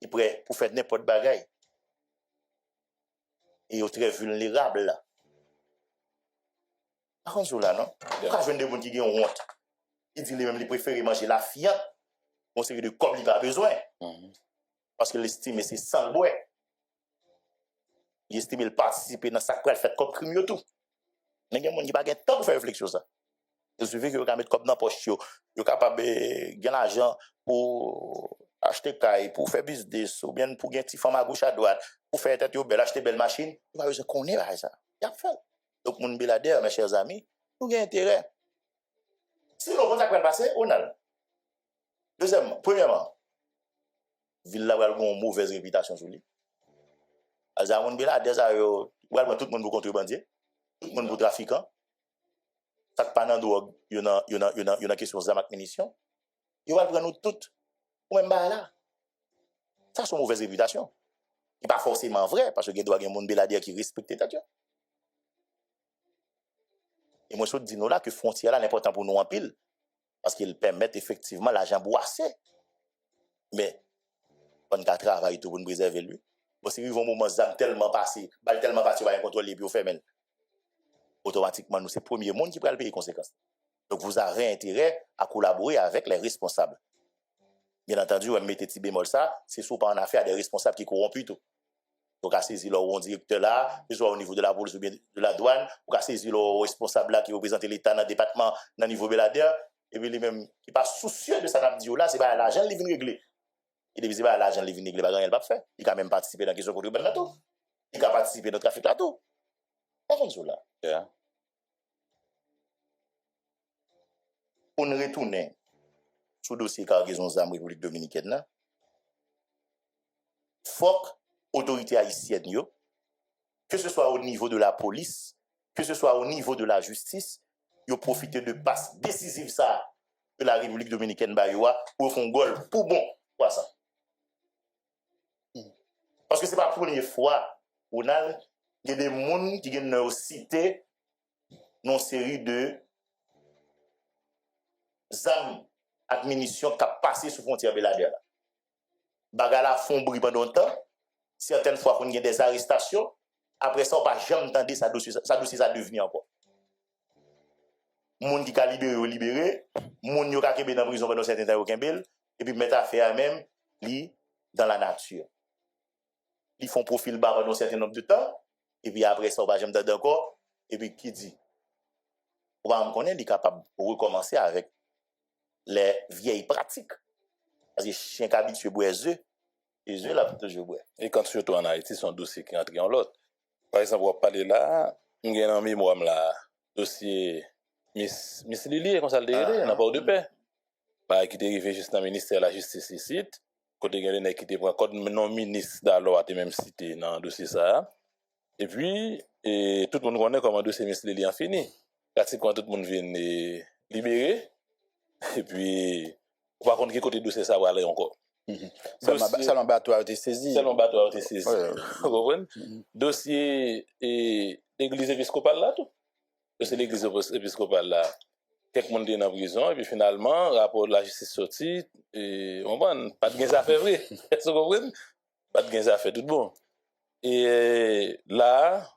il est prêt pour faire n'importe bagaille. Et il est très vulnérable là. Par contre, là, non? Quand je vois des gens qui ont honte, ils disent même qu'ils préfèrent manger la fiante. On série de comme il a besoin. Parce que l'estime, c'est sans bois. Il estime qu'il participe dans ça qu'il fait comme crime tout. Il y a des gens qui n'ont pas de temps pour faire réflexion ça. Il suffit que vous mettre comme dans la poche, vous êtes capable de gagner l'argent pour acheter caille, pour faire business, ou bien pour gagner petit femme à gauche à droite, pour faire tête belle, acheter belle machine. Vous avez besoin qu'on ait ça. Il y a fait. Donc, mon Belader, mes chers amis, nous avons intérêt. Si nous avons ça qui va passer, on a. Deuxièmement, premièrement, ville là où une mauvaise réputation sur lui. Azamon Belader, tout le monde pour contrebandier, tout le monde pour trafiquant. Ça pas dans drogue, il y a question d'armes et munitions. Il va prendre nous toutes ou même là. Ça c'est une mauvaise réputation. Ce n'est pas forcément vrai parce que il doit y avoir un monde Belader qui respecte l'État. Et moi je dis nous là que frontière là est important pour nous en pile. Parce qu'ils permettent effectivement l'argent boissé. Mais, on a travaillé tout pour nous préserver lui. Parce qu'il y a un moment tellement passé, on va contrôler puis on fait automatiquement, nous, c'est le premier monde qui peut payer les conséquences. Donc, vous avez intérêt à collaborer avec les responsables. Bien entendu, on met petit bémol ça, c'est souvent en affaire à des responsables qui corrompent tout. Donc, à saisir leur directeur là, que ce soit au niveau de la police ou bien de la douane, ou à saisir leur responsable là qui représente l'État dans le département, dans le niveau Belader. Et puis, lui-même, qui n'est pas soucieux de ça, là, c'est pas l'argent qui vient régler. Il est pas l'argent qui vient régler, il va faire. Il a même participé dans la question de la tout. Il a participé dans le trafic là tout. Pas comme ça là. Yeah. Pour nous retourner sur le dossier cargaison d'armes République Dominicaine, il faut que l'autorité haïtienne, que ce soit au niveau de la police, que ce soit au niveau de la justice, ils profité de passe décisive ça que la République Dominicaine pour faire un goal pour bon quoi ça. Parce que ce n'est pas la première fois où il y a des gens qui ont cité une série de armes et munitions qui ont passé sur la frontière Belader. Bagala font bruit pendant longtemps. Certaines fois, on a des arrestations. Après ça, on ne va jamais entendre ça dossier ça devenir encore. moun qui ka libéré ou libéré, moun yo ka kembe dans prison pendant certain temps ou kembel, et puis mettre affaire même li dans la nature. Ils font profil bas pendant un certain nombre de temps, et puis après ça, on va jamais d'accord, et puis qui dit, on va me connaître, il est capable de recommencer avec les vieilles pratiques. Parce que chien qui habite boire les œufs, les œufs là, toujours boire. Et quand surtout en Haïti, son dossier qui entre en l'autre. Par exemple, on va parler là, on a un mémoire là, dossier Miss Lily, comme ça le dégradé, n'a pas de paix. Bah, qui est arrivé juste dans le ministère de la Justice ici, côté gagné qui était pour code non ministre d'alors a même cité dans le dossier ça. Et puis, tout le monde connaît comment le dossier Miss Lily en fini. Quand tout le monde vient libérer, et puis, par contre, qui côté dossier ça va aller encore. Seulement bateau a été saisi. Seulement bateau a été saisi. Vous comprenez? Dossier l'église épiscopale là, tout. Dossier l'église épiscopale là. Quelqu'un est en prison, et puis finalement, rapport de la justice sorti, et on va pas de gain à faire vrai. Vous comprenez? Pas de gain à faire, tout bon. Et là,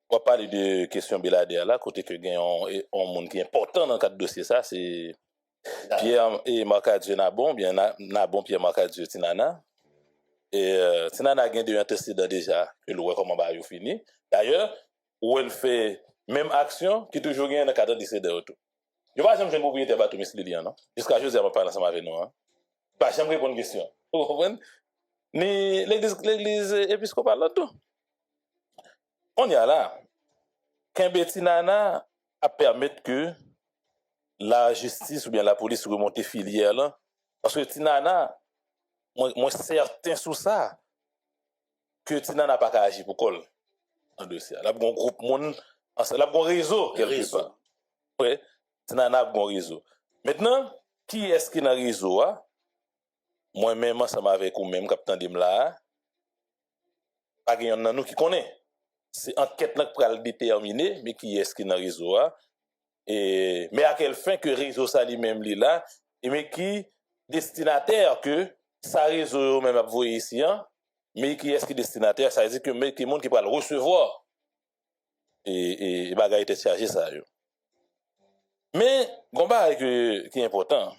on va parler de question Belader là, côté que gain un monde qui est important dans le cadre de dossier ça, c'est Pierre et Marc-Adieu Nabon, bien Nabon, Pierre Marc-Adieu Tinana. Et Tinana a gagné un antécédent déjà, que le voit comment il fini. D'ailleurs, où elle fait même action qui toujours gagne dans le cadre de l'antécédent. Je ne vais pas jamais propriétaire de Miss Lilian, non? Jusqu'à aujourd'hui, je ne vais pas ensemble avec nous. Pas jamais répondre à une question. Vous comprenez? Ni l'église épiscopale là tout. On y a là. Kembe Tinana a permettre que la justice ou bien la police remonte filière là. Parce que Tinana, moi certain sur ça, que Tinana n'a pas qu'à agir pour col en dossier. Là, bon groupe monde, là, bon réseau quelque part. Oui, Tinana a bon réseau. Maintenant, qui est-ce qui est dans le réseau? Moi-même, ensemble avec vous-même, capitaine Demla, pas qu'il y en a nous qui connaît. C'est enquête là pour le déterminer, mais qui est-ce qui est dans le réseau? Mais à quelle fin que le réseau ça lui-même là, et mais qui destinataire que ça réseau même à voir ici, mais qui est-ce qui est destinataire, ça veut dire que mais qui monde qui va le recevoir et bagaille était chargé ça. Mais combat qui est important.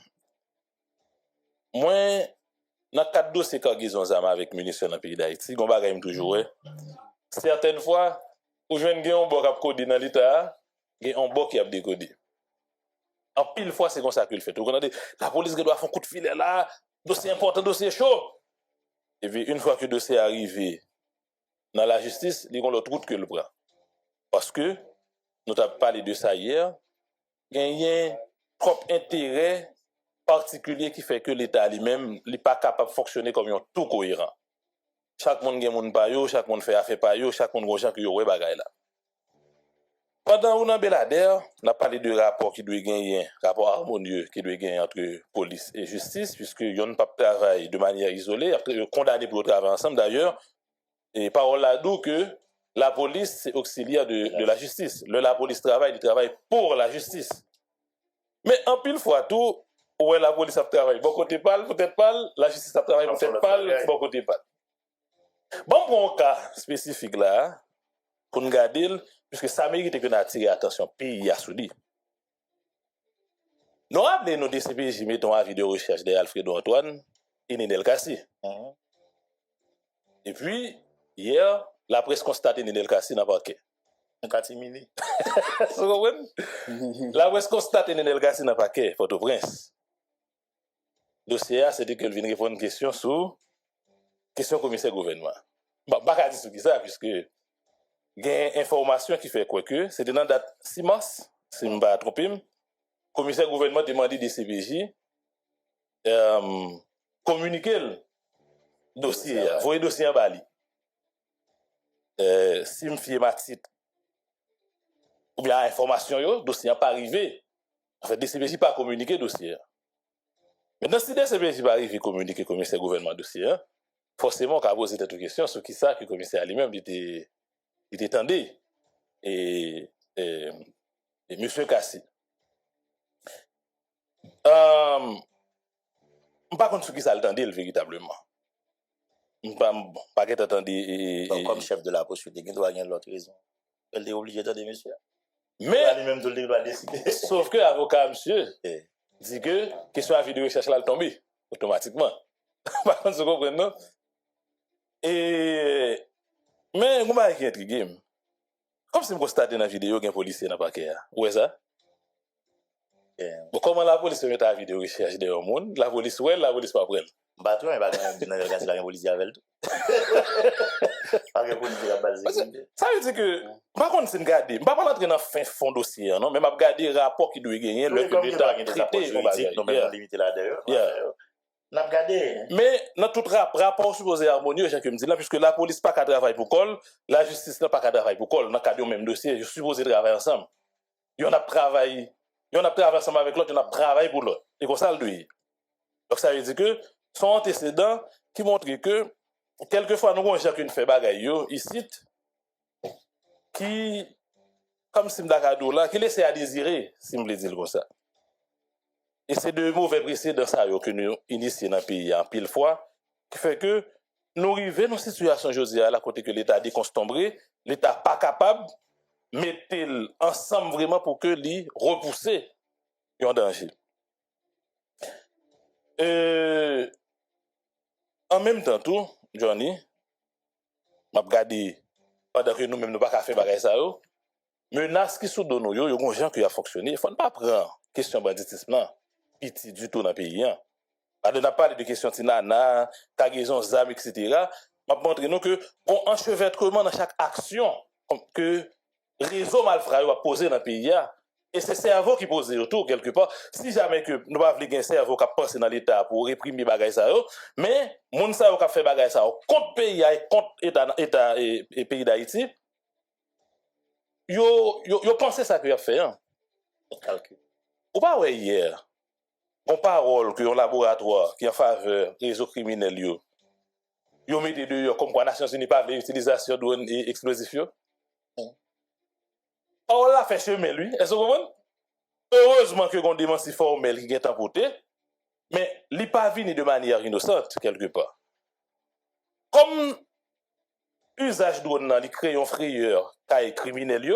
Moi dans quatre dossiers cargaison zama avec munitions dans le pays d'Haïti, combat gagne toujours. Certaines fois, ou jeune gagne un bok à coder dans l'état, gagne un bok qui a décodé. En pile fois, c'est comme ça qu'il fait. La police doit faire un coup de filet là, dossier important, dossier chaud. Et puis, une fois que le dossier est arrivé dans la justice, ils ont l'autre route que le prend. Parce que, nous avons parlé de ça hier, il y a un propre intérêt particulier qui fait que l'État lui-même n'est pas capable de fonctionner comme un tout cohérent. Chaque monde a un payo, chaque monde fait affaire payo, chaque monde a un gens qui ont bagay là. Pendant qu'on a Belader, on a parlé de rapport qui doit gagner, rapport harmonieux qui doit gagner entre police et justice, puisqu'ils n'ont pas travaillé de manière isolée, après condamné pour travailler ensemble d'ailleurs, et parole là d'où que la police c'est auxiliaire de la justice. La police travaille, il travaille pour la justice. Mais en pile fois tout, ouais la police travaille, bon côté parle, peut-être pas, la justice travaille, peut-être pas, bon côté pas. Bon, pour un cas spécifique là, pour nous garder, puisque ça mérite que nous attirions l'attention pays à Soudi. Nous rappelons nos DCPJ, mettons avis de recherche d'Alfredo Antoine et Ninel Kassi. Et puis, hier, la presse constate Ninel Kassi n'a pas quai. Un catimini. Vous comprenez? La presse constate Ninel Kassi n'a pas quai, Port-au-Prince. Le dossier, c'était qu'elle vient répondre une question sur question commissaire gouvernement. Bon, pas dire sur ça, puisque il y a une information qui fait quoi que, c'était dans la date 6 mars, si je ne me pas tromper, le commissaire gouvernement demandé des CPJ communiquer le dossier, voyer le dossier en Bali. Si je fie ma titre, ou bien information, le dossier n'a pas arrivé. En fait, des CPJ pas communiqué le dossier. Maintenant, si des CPJ pas arrivé à communiquer le commissaire gouvernement dossier, forcément, quand on pose cette question, sur qui ça que le commissaire lui-même était tendu. Et M. Kassi. Par contre, sur qui ça le tendu véritablement. Pas qu'être attendu. Comme chef de la poursuite, il doit y avoir l'autre raison. Elle est obligée d'attendre, monsieur. Mais, lui-même tout le va décider. sauf que l'avocat, monsieur, Eh. dit que question avis de recherche là, elle tombe automatiquement. Par contre, vous comprenez, non? Et, mais, vous m'avez intrigué. Comme si vous constatez dans la vidéo qu'il y a un policier dans le paquet. Où est ça? Bon, comment la police met à la vidéo recherche de monde? La police, ouais, la police pas prête. Bah, toi, il va regarder la police avec tout. Pas que policier la base. Ça veut dire que, par contre, c'est une garde. Je ne vais pas rentrer dans le fin fond dossier, non? Mais je vais regarder le rapport qui doit gagner, le que l'État a traité. Non, mais on limite là d'ailleurs. On a regardé. Mais dans tout rapport supposé harmonieux, j'ai me dit là, puisque la police n'a pas qu'à travailler pour col, la justice n'a pas qu'à travailler pour col, dans le cadre du même dossier, je suis supposé travailler ensemble. Ils ont travaillé ensemble avec l'autre, ils ont travaillé pour l'autre. Et comme ça, le dit. Donc ça veut dire que son antécédent qui montre que quelquefois nous avons chacune fait bagaille ici qui comme si m'dakado là qui laisse à désirer si me le dire comme ça. Et c'est de mauvais précédents ça que nous initiés dans le pays en pile fois qui fait que nous arrivons dans une situation aujourd'hui à la côté que l'État dit qu'on se tomberait, l'État pas capable mettre ensemble vraiment pour que lui repousser un danger. En même temps tout, Johnny, m'a regardé pendant que nous-mêmes nous pas qu'à faire bagaille ça menace qui sous nous yo yon gens qui a fonctionné, il faut pas prendre question banditisme là, petit du tout dans le pays. On n'a pas parlé de question tinana, cargaison zam etc. M'a montrer nous que on enchevêtrement dans chaque action que réseau malfrat a posé dans le pays. Et c'est cerveau qui pose autour quelque part. Si jamais que nous pas voulu un cerveau qui passe dans l'état pour réprimer bagay ça mais moun sa qui fait bagay ça contre pays et contre état et pays d'Haïti, yo pensé ça que a fait ou pas ouais hier. On parole que un laboratoire qui en faveur réseau criminel yo mis de comme quoi Nations Unies pas l'utilisation de drone et explosifs yo. On l'a fait chemin, lui. Est-ce que vous comprenez? Heureusement que on demande si formel qui est emporté, mais il n'est pas venu de manière innocente, quelque part. Comme usage de drone, il crée un frayeur, qui est criminel,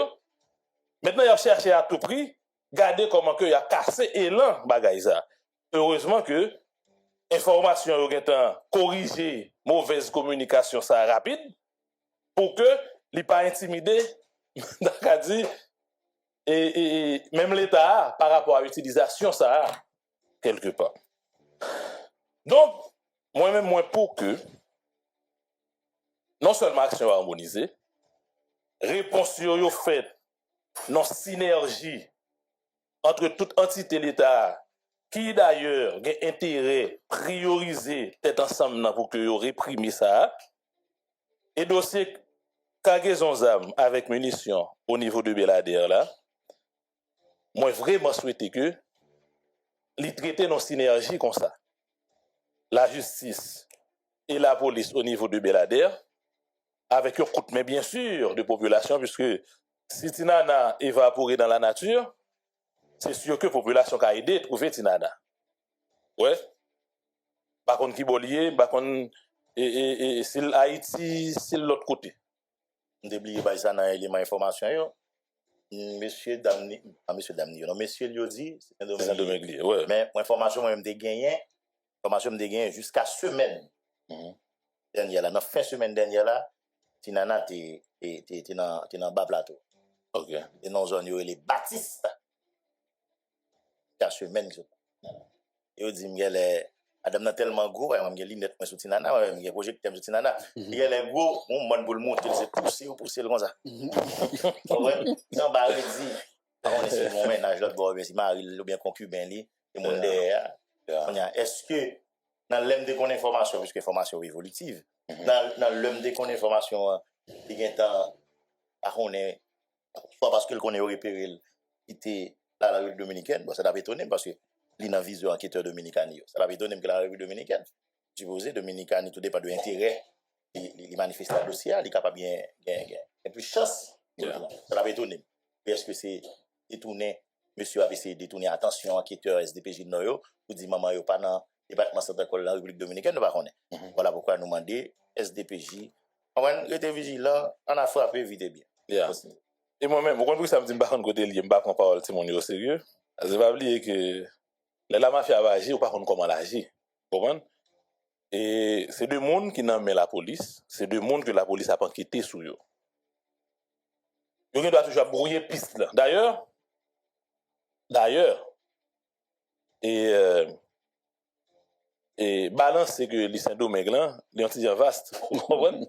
maintenant il a cherché à tout prix, garder comment il a cassé élan bagay ça. Heureusement que information est corrigé, mauvaise communication ça rapide, pour que il pas intimidé. Et même l'État par rapport à l'utilisation ça quelque part. Donc moi pour que non seulement action harmonisée, réponse yo fait non synergie entre toute entité l'État qui d'ailleurs a intérêt prioriser tête ensemble pour que yo réprimer ça et dossier cargaison d'armes avec munitions au niveau de Belader là. Moi vraiment souhaité que les traiter nos synergie comme ça. La justice et la police au niveau de Belader avec un coup de main bien sûr de population puisque si Tinana évaporé dans la nature, c'est sûr que la population a aidé à trouver Tinana. Ouais. Par contre qui bolier, par contre et c'est Haïti, c'est l'autre côté. N'oubliez pas ça dans l'élément information monsieur Damni, non, monsieur Liodi, c'est un domaine. Ouais. Mais l'information moi-même de gagné, jusqu'à semaine. Dernière là, dans fin semaine dernière là, Tinana t'es dans bas plateau. OK. Et dans zone yo les Baptiste. Jusqu'à semaine. Yo dit m'gèle Adam n'a tellement gros, m'gèle lunette moi sur Tinana, m'gèle projecteur sur Tinana. Il y a les gros, mon monde pour le monter, c'est pousser comme ça. Ouais, sans barre dit. On est sur mon ménage l'autre bord, si Marie ou bien concubin li, et mon derrière. Est-ce que dans l'MD qu'on information puisque information évolutive, dans l'MD qu'on information il y a temps on est soit parce que le connaît repéré quitter la République dominicaine, bon ça t'a étonné parce que li nan vision enquêteur dominicain ça t'a étonné que la République dominicaine supposé dominicain tout dépend de intérêt les manifester le dossier, il est capable bien et puis chance ça t'a étonné est-ce que c'est détourné monsieur avait essayé de détourner attention enquêteur SDPJ de Noyo pour dire maman yo pas dans département central de la République dominicaine ne pas connaît. Voilà pourquoi nous demander SDPJ on était vigilant on a frappé vite bien. Et moi-même, vous comprenez que ça me dit que je ne côté lié, je ne prends pas parole de mon au sérieux. Je ne vais pas oublier que la mafia va agir ou pas comment elle agit. Vous comprenez? Et c'est deux mondes qui n'ont la police, c'est deux mondes que la police a pas enquêté sur eux. Ils doivent toujours brouiller piste là. D'ailleurs, et balance c'est que les Saint-Domingue là, les antilles vastes, vous comprenez?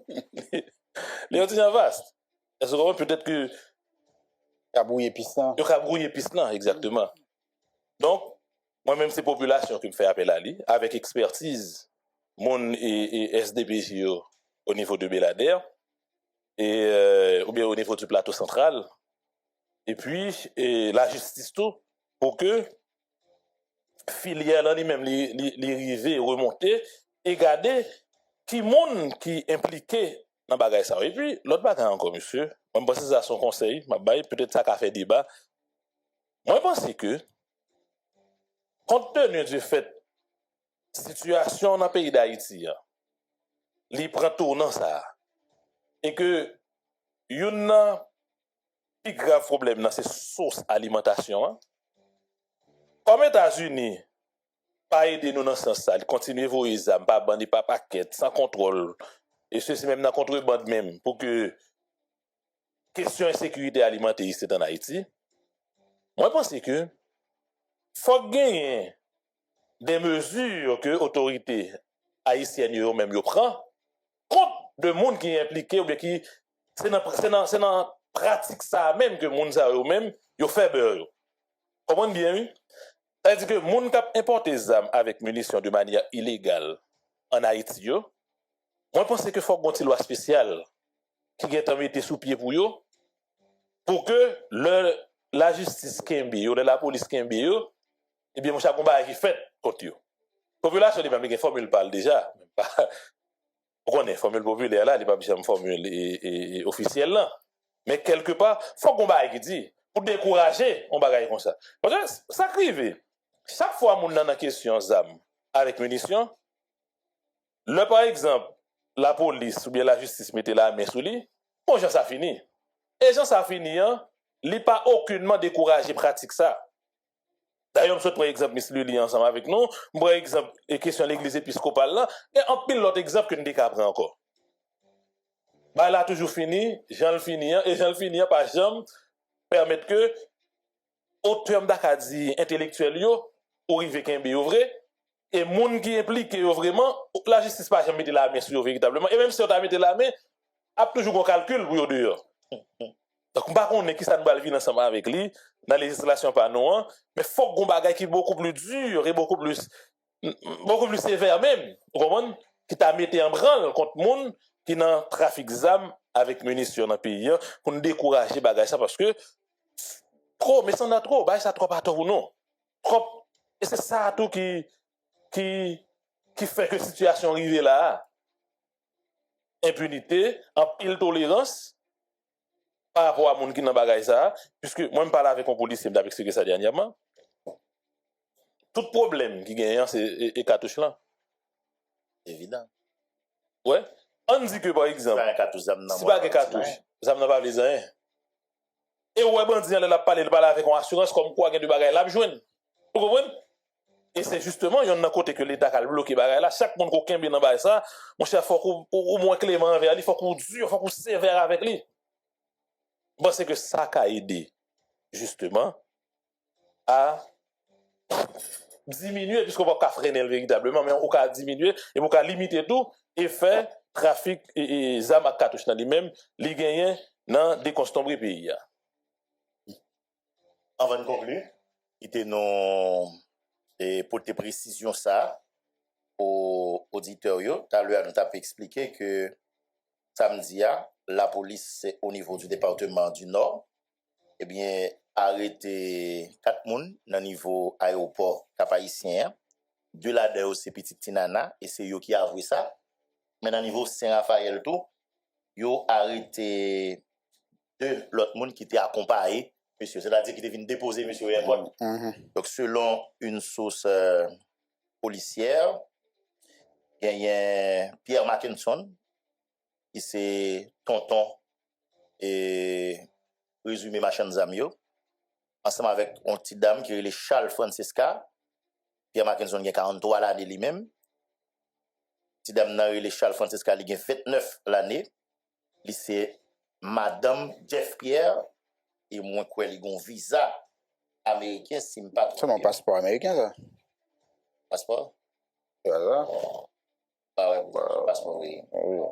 Les antilles vastes. Est-ce que peut-être que Il a brouillé piste là. il a brouillé piste là, exactement. Donc, moi-même, c'est population qui me fait appel à lui, avec expertise, mon et SDPJ au niveau de Belader, ou bien au niveau du plateau central, et puis la justice tout, pour que filière là, même les river, remonter, et garder qui monde qui impliqué dans bagay ça. Et puis, l'autre bagay encore, monsieur, moi, je pense que c'est à son conseil, peut-être ça qu'a fait débat. Moi, je pense que, compte tenu du fait, situation dans le pays d'Haïti, il prend tournant ça, et que, il y a un plus grave problème dans ces sources alimentation, comme États-Unis, pas aider nous dans ce sens, ils continuent vos examens, pas bandi, pas paquet, sans contrôle, et ceci même dans contrebande même, pour que, question insécurité alimentaire ici en Haïti, moi, je pense que, faut gagner des mesures que l'autorité haïtienne eux-mêmes prend contre de monde qui est impliqué ou bien qui c'est dans pratique ça même que monde ça eux-mêmes yo fait beurre. Comprenez bien oui? Ça veut dire que monde qui importe des armes avec munitions de manière illégale en Haïti yo, moi je pense que faut une loi spéciale qui est mettre sous pied pour que la justice Kembe ou la police Kembe yo, eh bien mon chaque combat qui fait contre yo. Population, les formule parle déjà. On connaît formule populaire là, il n'y a pas besoin de formule officielle là. Mais quelque part, il faut qu'on baille qui dit, pour décourager, on bagaille comme ça. Parce que ça arrive. Chaque fois qu'on a une question d'armes avec munitions, par exemple, la police ou bien la justice mettait la main sur lui, bon, ça finit. Et ça finit, il n'a pas aucunement découragé pratique ça. D'ailleurs, je prends exemple, M. Luli ensemble avec nous. Je prends exemple, et question de l'église épiscopale là. Et en pile l'autre exemple que nous décabrons encore. Bah, là, toujours fini, Jean le fini, et Jean le fini, par jamais permettre que, au terme d'acadie intellectuel, yo, ou rive kembe yo vrai, et moun qui implique yo vraiment, la justice pas jamais mettre la main sur yo véritablement. Et même si on t'a mis la main, a toujours un calcul pour yo dehors. Donc, par contre, qui ça nous va vivre ensemble avec lui, dans la législation pas nous, mais faut qu'on bagaille qui est beaucoup plus dur et beaucoup plus sévère même, vous comprenez? Qui t'a mis en branle contre monde qui dans trafic d'armes avec munitions dans le pays, pour nous décourager bagaille ça parce que trop, mais ça en a trop, bah ça trop pas trop non. Trop, et c'est ça tout qui fait que la situation arrive là. Impunité, en pile tolérance, par rapport à moun qui nan bagay ça, puisque moi je parle avec un policier m'd'a expliqué ça dernièrement. Tout problème qui gagne c'est cartouche là. Évident. Ouais. On dit que par exemple, si pas de cartouche, ça n'a pas les rien. Et ouais bandi là parler avec une assurance comme quoi gagne de bagay là joindre. Vous comprenez? Et c'est justement, il y a un côté que l'État a bloqué bagay là, chaque monde qui kembe dans bagay ça, mon cher faut au moins clément envers lui, faut qu'on dur, faut qu'on sévère avec lui. Bon, c'est que ça a aidé, justement, à diminuer, puisqu'on va pas freiner véritablement, mais on va diminuer et on va limiter tout et faire trafic et armes à cartouches dans lui-même, les gagnants dans des constombres pays. Avant de conclure, il était non pour tes précisions ça aux auditeurs, tout à l'heure, nous avons expliqué que samedi, la police, c'est au niveau du département du Nord, eh bien, arrêté 4 personnes dans le niveau aéroport Cap-Haïtien. De là, c'est Petit Tinana, et c'est eux qui a avoué ça. Mais dans le niveau Saint-Raphaël, tout, ils ont arrêté 2 l'autre monde qui étaient accompagnés, monsieur. C'est-à-dire qu'ils devaient déposer monsieur aéroport. Donc, selon une source policière, il y a Pierre Mackinson, qui c'est tonton et résumé machin zamio, ensemble avec une petite dame qui est le Charles Francesca, Pierre Mackinson qui a 43 l'année lui-même. Petite dame qui est le Charles Francesca, qui a 29 l'année. C'est Madame Jeff Pierre, et moi, quoi, il a un visa américain, si je ne pas. C'est mon passeport américain, ça. Passeport? Voilà. Ah ouais, passeport, oui.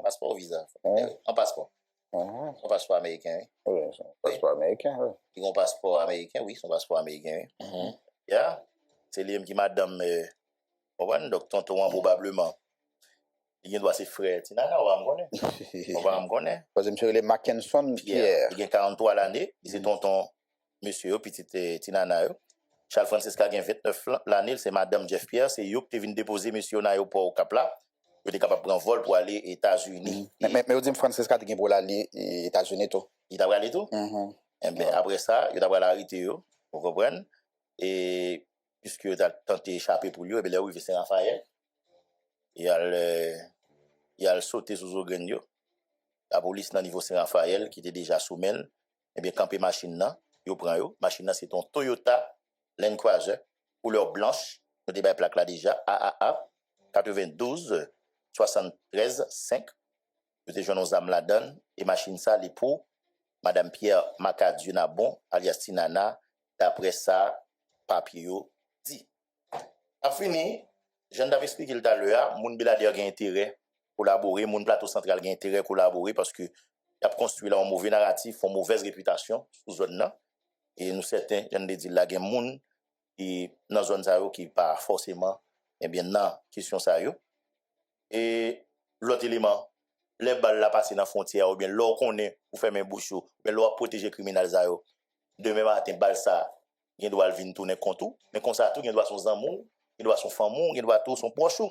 Passeport, visa. Un passeport. Un passeport américain, oui. Oui, son passeport américain, oui. Ils ont un passeport américain, oui, son passeport américain. Yeah. C'est lui qui madame, donc tonton, probablement. Il doit ses frères. Tinana, on va me connaître. On va me connaître. Parce que monsieur, les Mackinson, Pierre. Il a 43 l'année. C'est tonton, monsieur, petit Tinana. Charles Francesca a 29 l'année. C'est madame Jeff Pierre. C'est eux qui viennent déposer monsieur dans l'aéroport au Cap-là. Il était capable de prendre vol pour aller aux États-Unis. Mais vous dites Francesca a pour aller aux États-Unis tout. Il a aller tout? Et bien, après ça, il a arrêté, vous comprenez? Et puisque il a tenté d'échapper pour lui, et bien là où il fait Saint-Raphaël, il a sauté sous Ogenio. La police dans le niveau Saint-Raphaël, qui était déjà sous mêle, et bien, campé machine là, il prend yo. Machine là, c'est ton Toyota Land Cruiser, couleur blanche, nous débat plaque là déjà, AAA, 92, 73, 5. Vous avez joué nos âmes la donne, et machine ça, les pour Madame Pierre Macadieu Nabon, alias Tinana, d'après ça, papier dit. A fini, je l'avais expliqué tout à l'heure, mon Belader a intérêt collaborer, mon plateau central a intérêt collaborer parce que il a construit là un mauvais narratif, une mauvaise réputation sous zone là. Et nous certains, je ne dis là, il y a des gens qui dans zone ça qui pas forcément bien dans question ça yo. Et l'autre élément, les balles là passent dans la frontière ou bien l'or qu'on est pour faire mes bouchons, mais l'or protéger criminels ça yo. Demain matin balle ça, il doit venir tourner contre tout, mais comme ça tout il doit son amour, il doit son femme, il doit tout son proche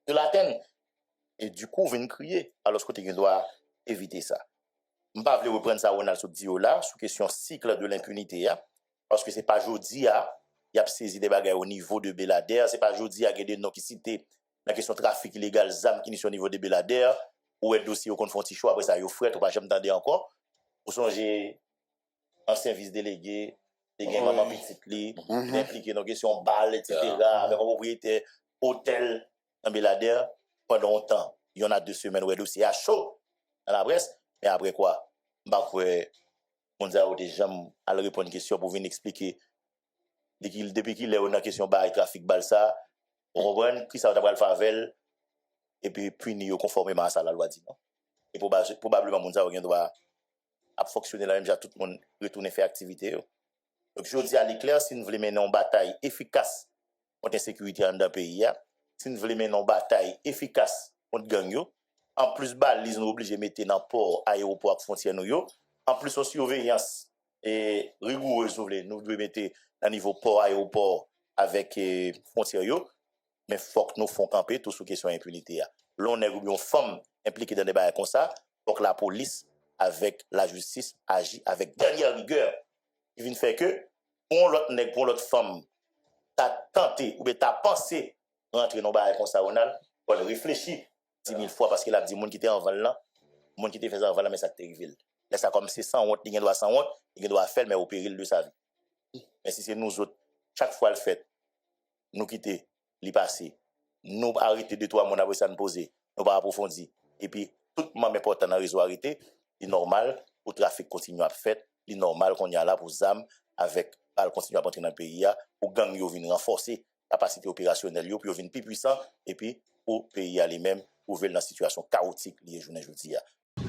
de l'Athènes. Et du coup, vient crier alors que il doit éviter ça. Je ne vais pas reprendre ça Ronald Sodio là sur question cycle de l'impunité parce que c'est pas jodi il a saisi des bagages au niveau de Belader, c'est pas jodi il y a des noms qui citent la question trafic illégal zam qui est au niveau de Belader ou est dossier au confronti choix après ça yo frère ou pas jamais entendre encore pour songer ancien vice délégué des gains maman petite li impliqué dans question balle etc. avec un propriétaire hôtel dans Belader pendant longtemps il y en a 2 semaines où le dossier a chaud dans la presse mais après quoi bah quoi on a des gens à répondre une question pour venir expliquer depuis qu'il est dans question bail trafic balle ça on comprend qui ça va favel et puis punir conformément à ça la loi dit non et probablement mon ça doit fonctionner la même chose tout le monde retourner faire activité donc je dis à l'éclair si nous voulons mener une bataille efficace contre l'insécurité dans le pays si nous voulons mener une bataille efficace contre gang yo en plus balise nous obligé mettre dans port aéroport frontière nous yo en plus en surveillance et rigoureuse nous devons mettre à niveau port aéroport avec frontière yo mais faut que nous font camper tout sur question impunité l'on est une femme impliquée dans des bails comme ça pour que la police avec la justice agit avec dernière rigueur qui vient faire que pour l'autre femme t'as tenté ou bien t'as pensé rentrer dans bail comme ça Ronald pour réfléchir 10 000 fois parce qu'il a dit monde qui était en val là monde qui était fait en val là mais ça terrible là ça comme c'est sans honte il doit sans honte il doit faire mais au péril de sa vie mais si c'est nous autres chaque fois le fait nous quitter li passer nous arrêter de toi mon après ça nous poser nous pas approfondir et puis tout même important dans réseau arrêté c'est normal au trafic continue à faire c'est normal qu'on y a là pour zam avec pas continuer à entrer dans le pays pour gang yo venir renforcer capacité opérationnelle yo puis venir plus puissant et puis pour pays lui-même pour venir dans situation chaotique lié journée aujourd'hui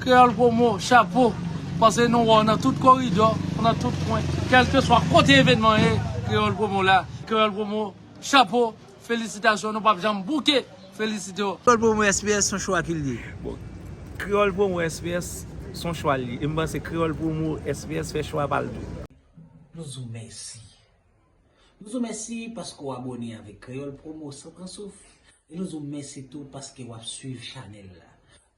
Créole Promo chapeau parce que nous on a tout corridor on a tout point quel que soit côté événement Créole Promo là Créole Promo chapeau félicitations nous pas jamais bouquet félicitations Créole Promo SPS son choix qu'il dit bon Créole Promo SPS son choix li et moi c'est Créole Promo SPS fait choix par nous vous merci parce que vous abonnez avec Créole Promo sans prendre souffle et nous vous merci tout parce que vous suivez channel là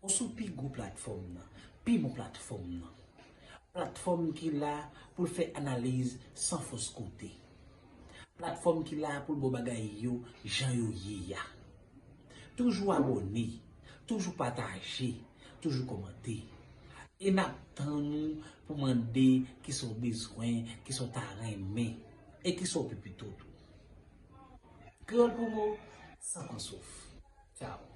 on sous pi go plateforme pi mon plateforme qui là pour faire analyse sans fausse côté plateforme qui là pour bo bagay yo jan yo ya toujours abonné toujours partager toujours commenter Et n'attend nous pour demander qui sont besoins, qui sont arrêtés et qui sont plus tout. Créole pour moi, sans qu'on souffre. Ciao.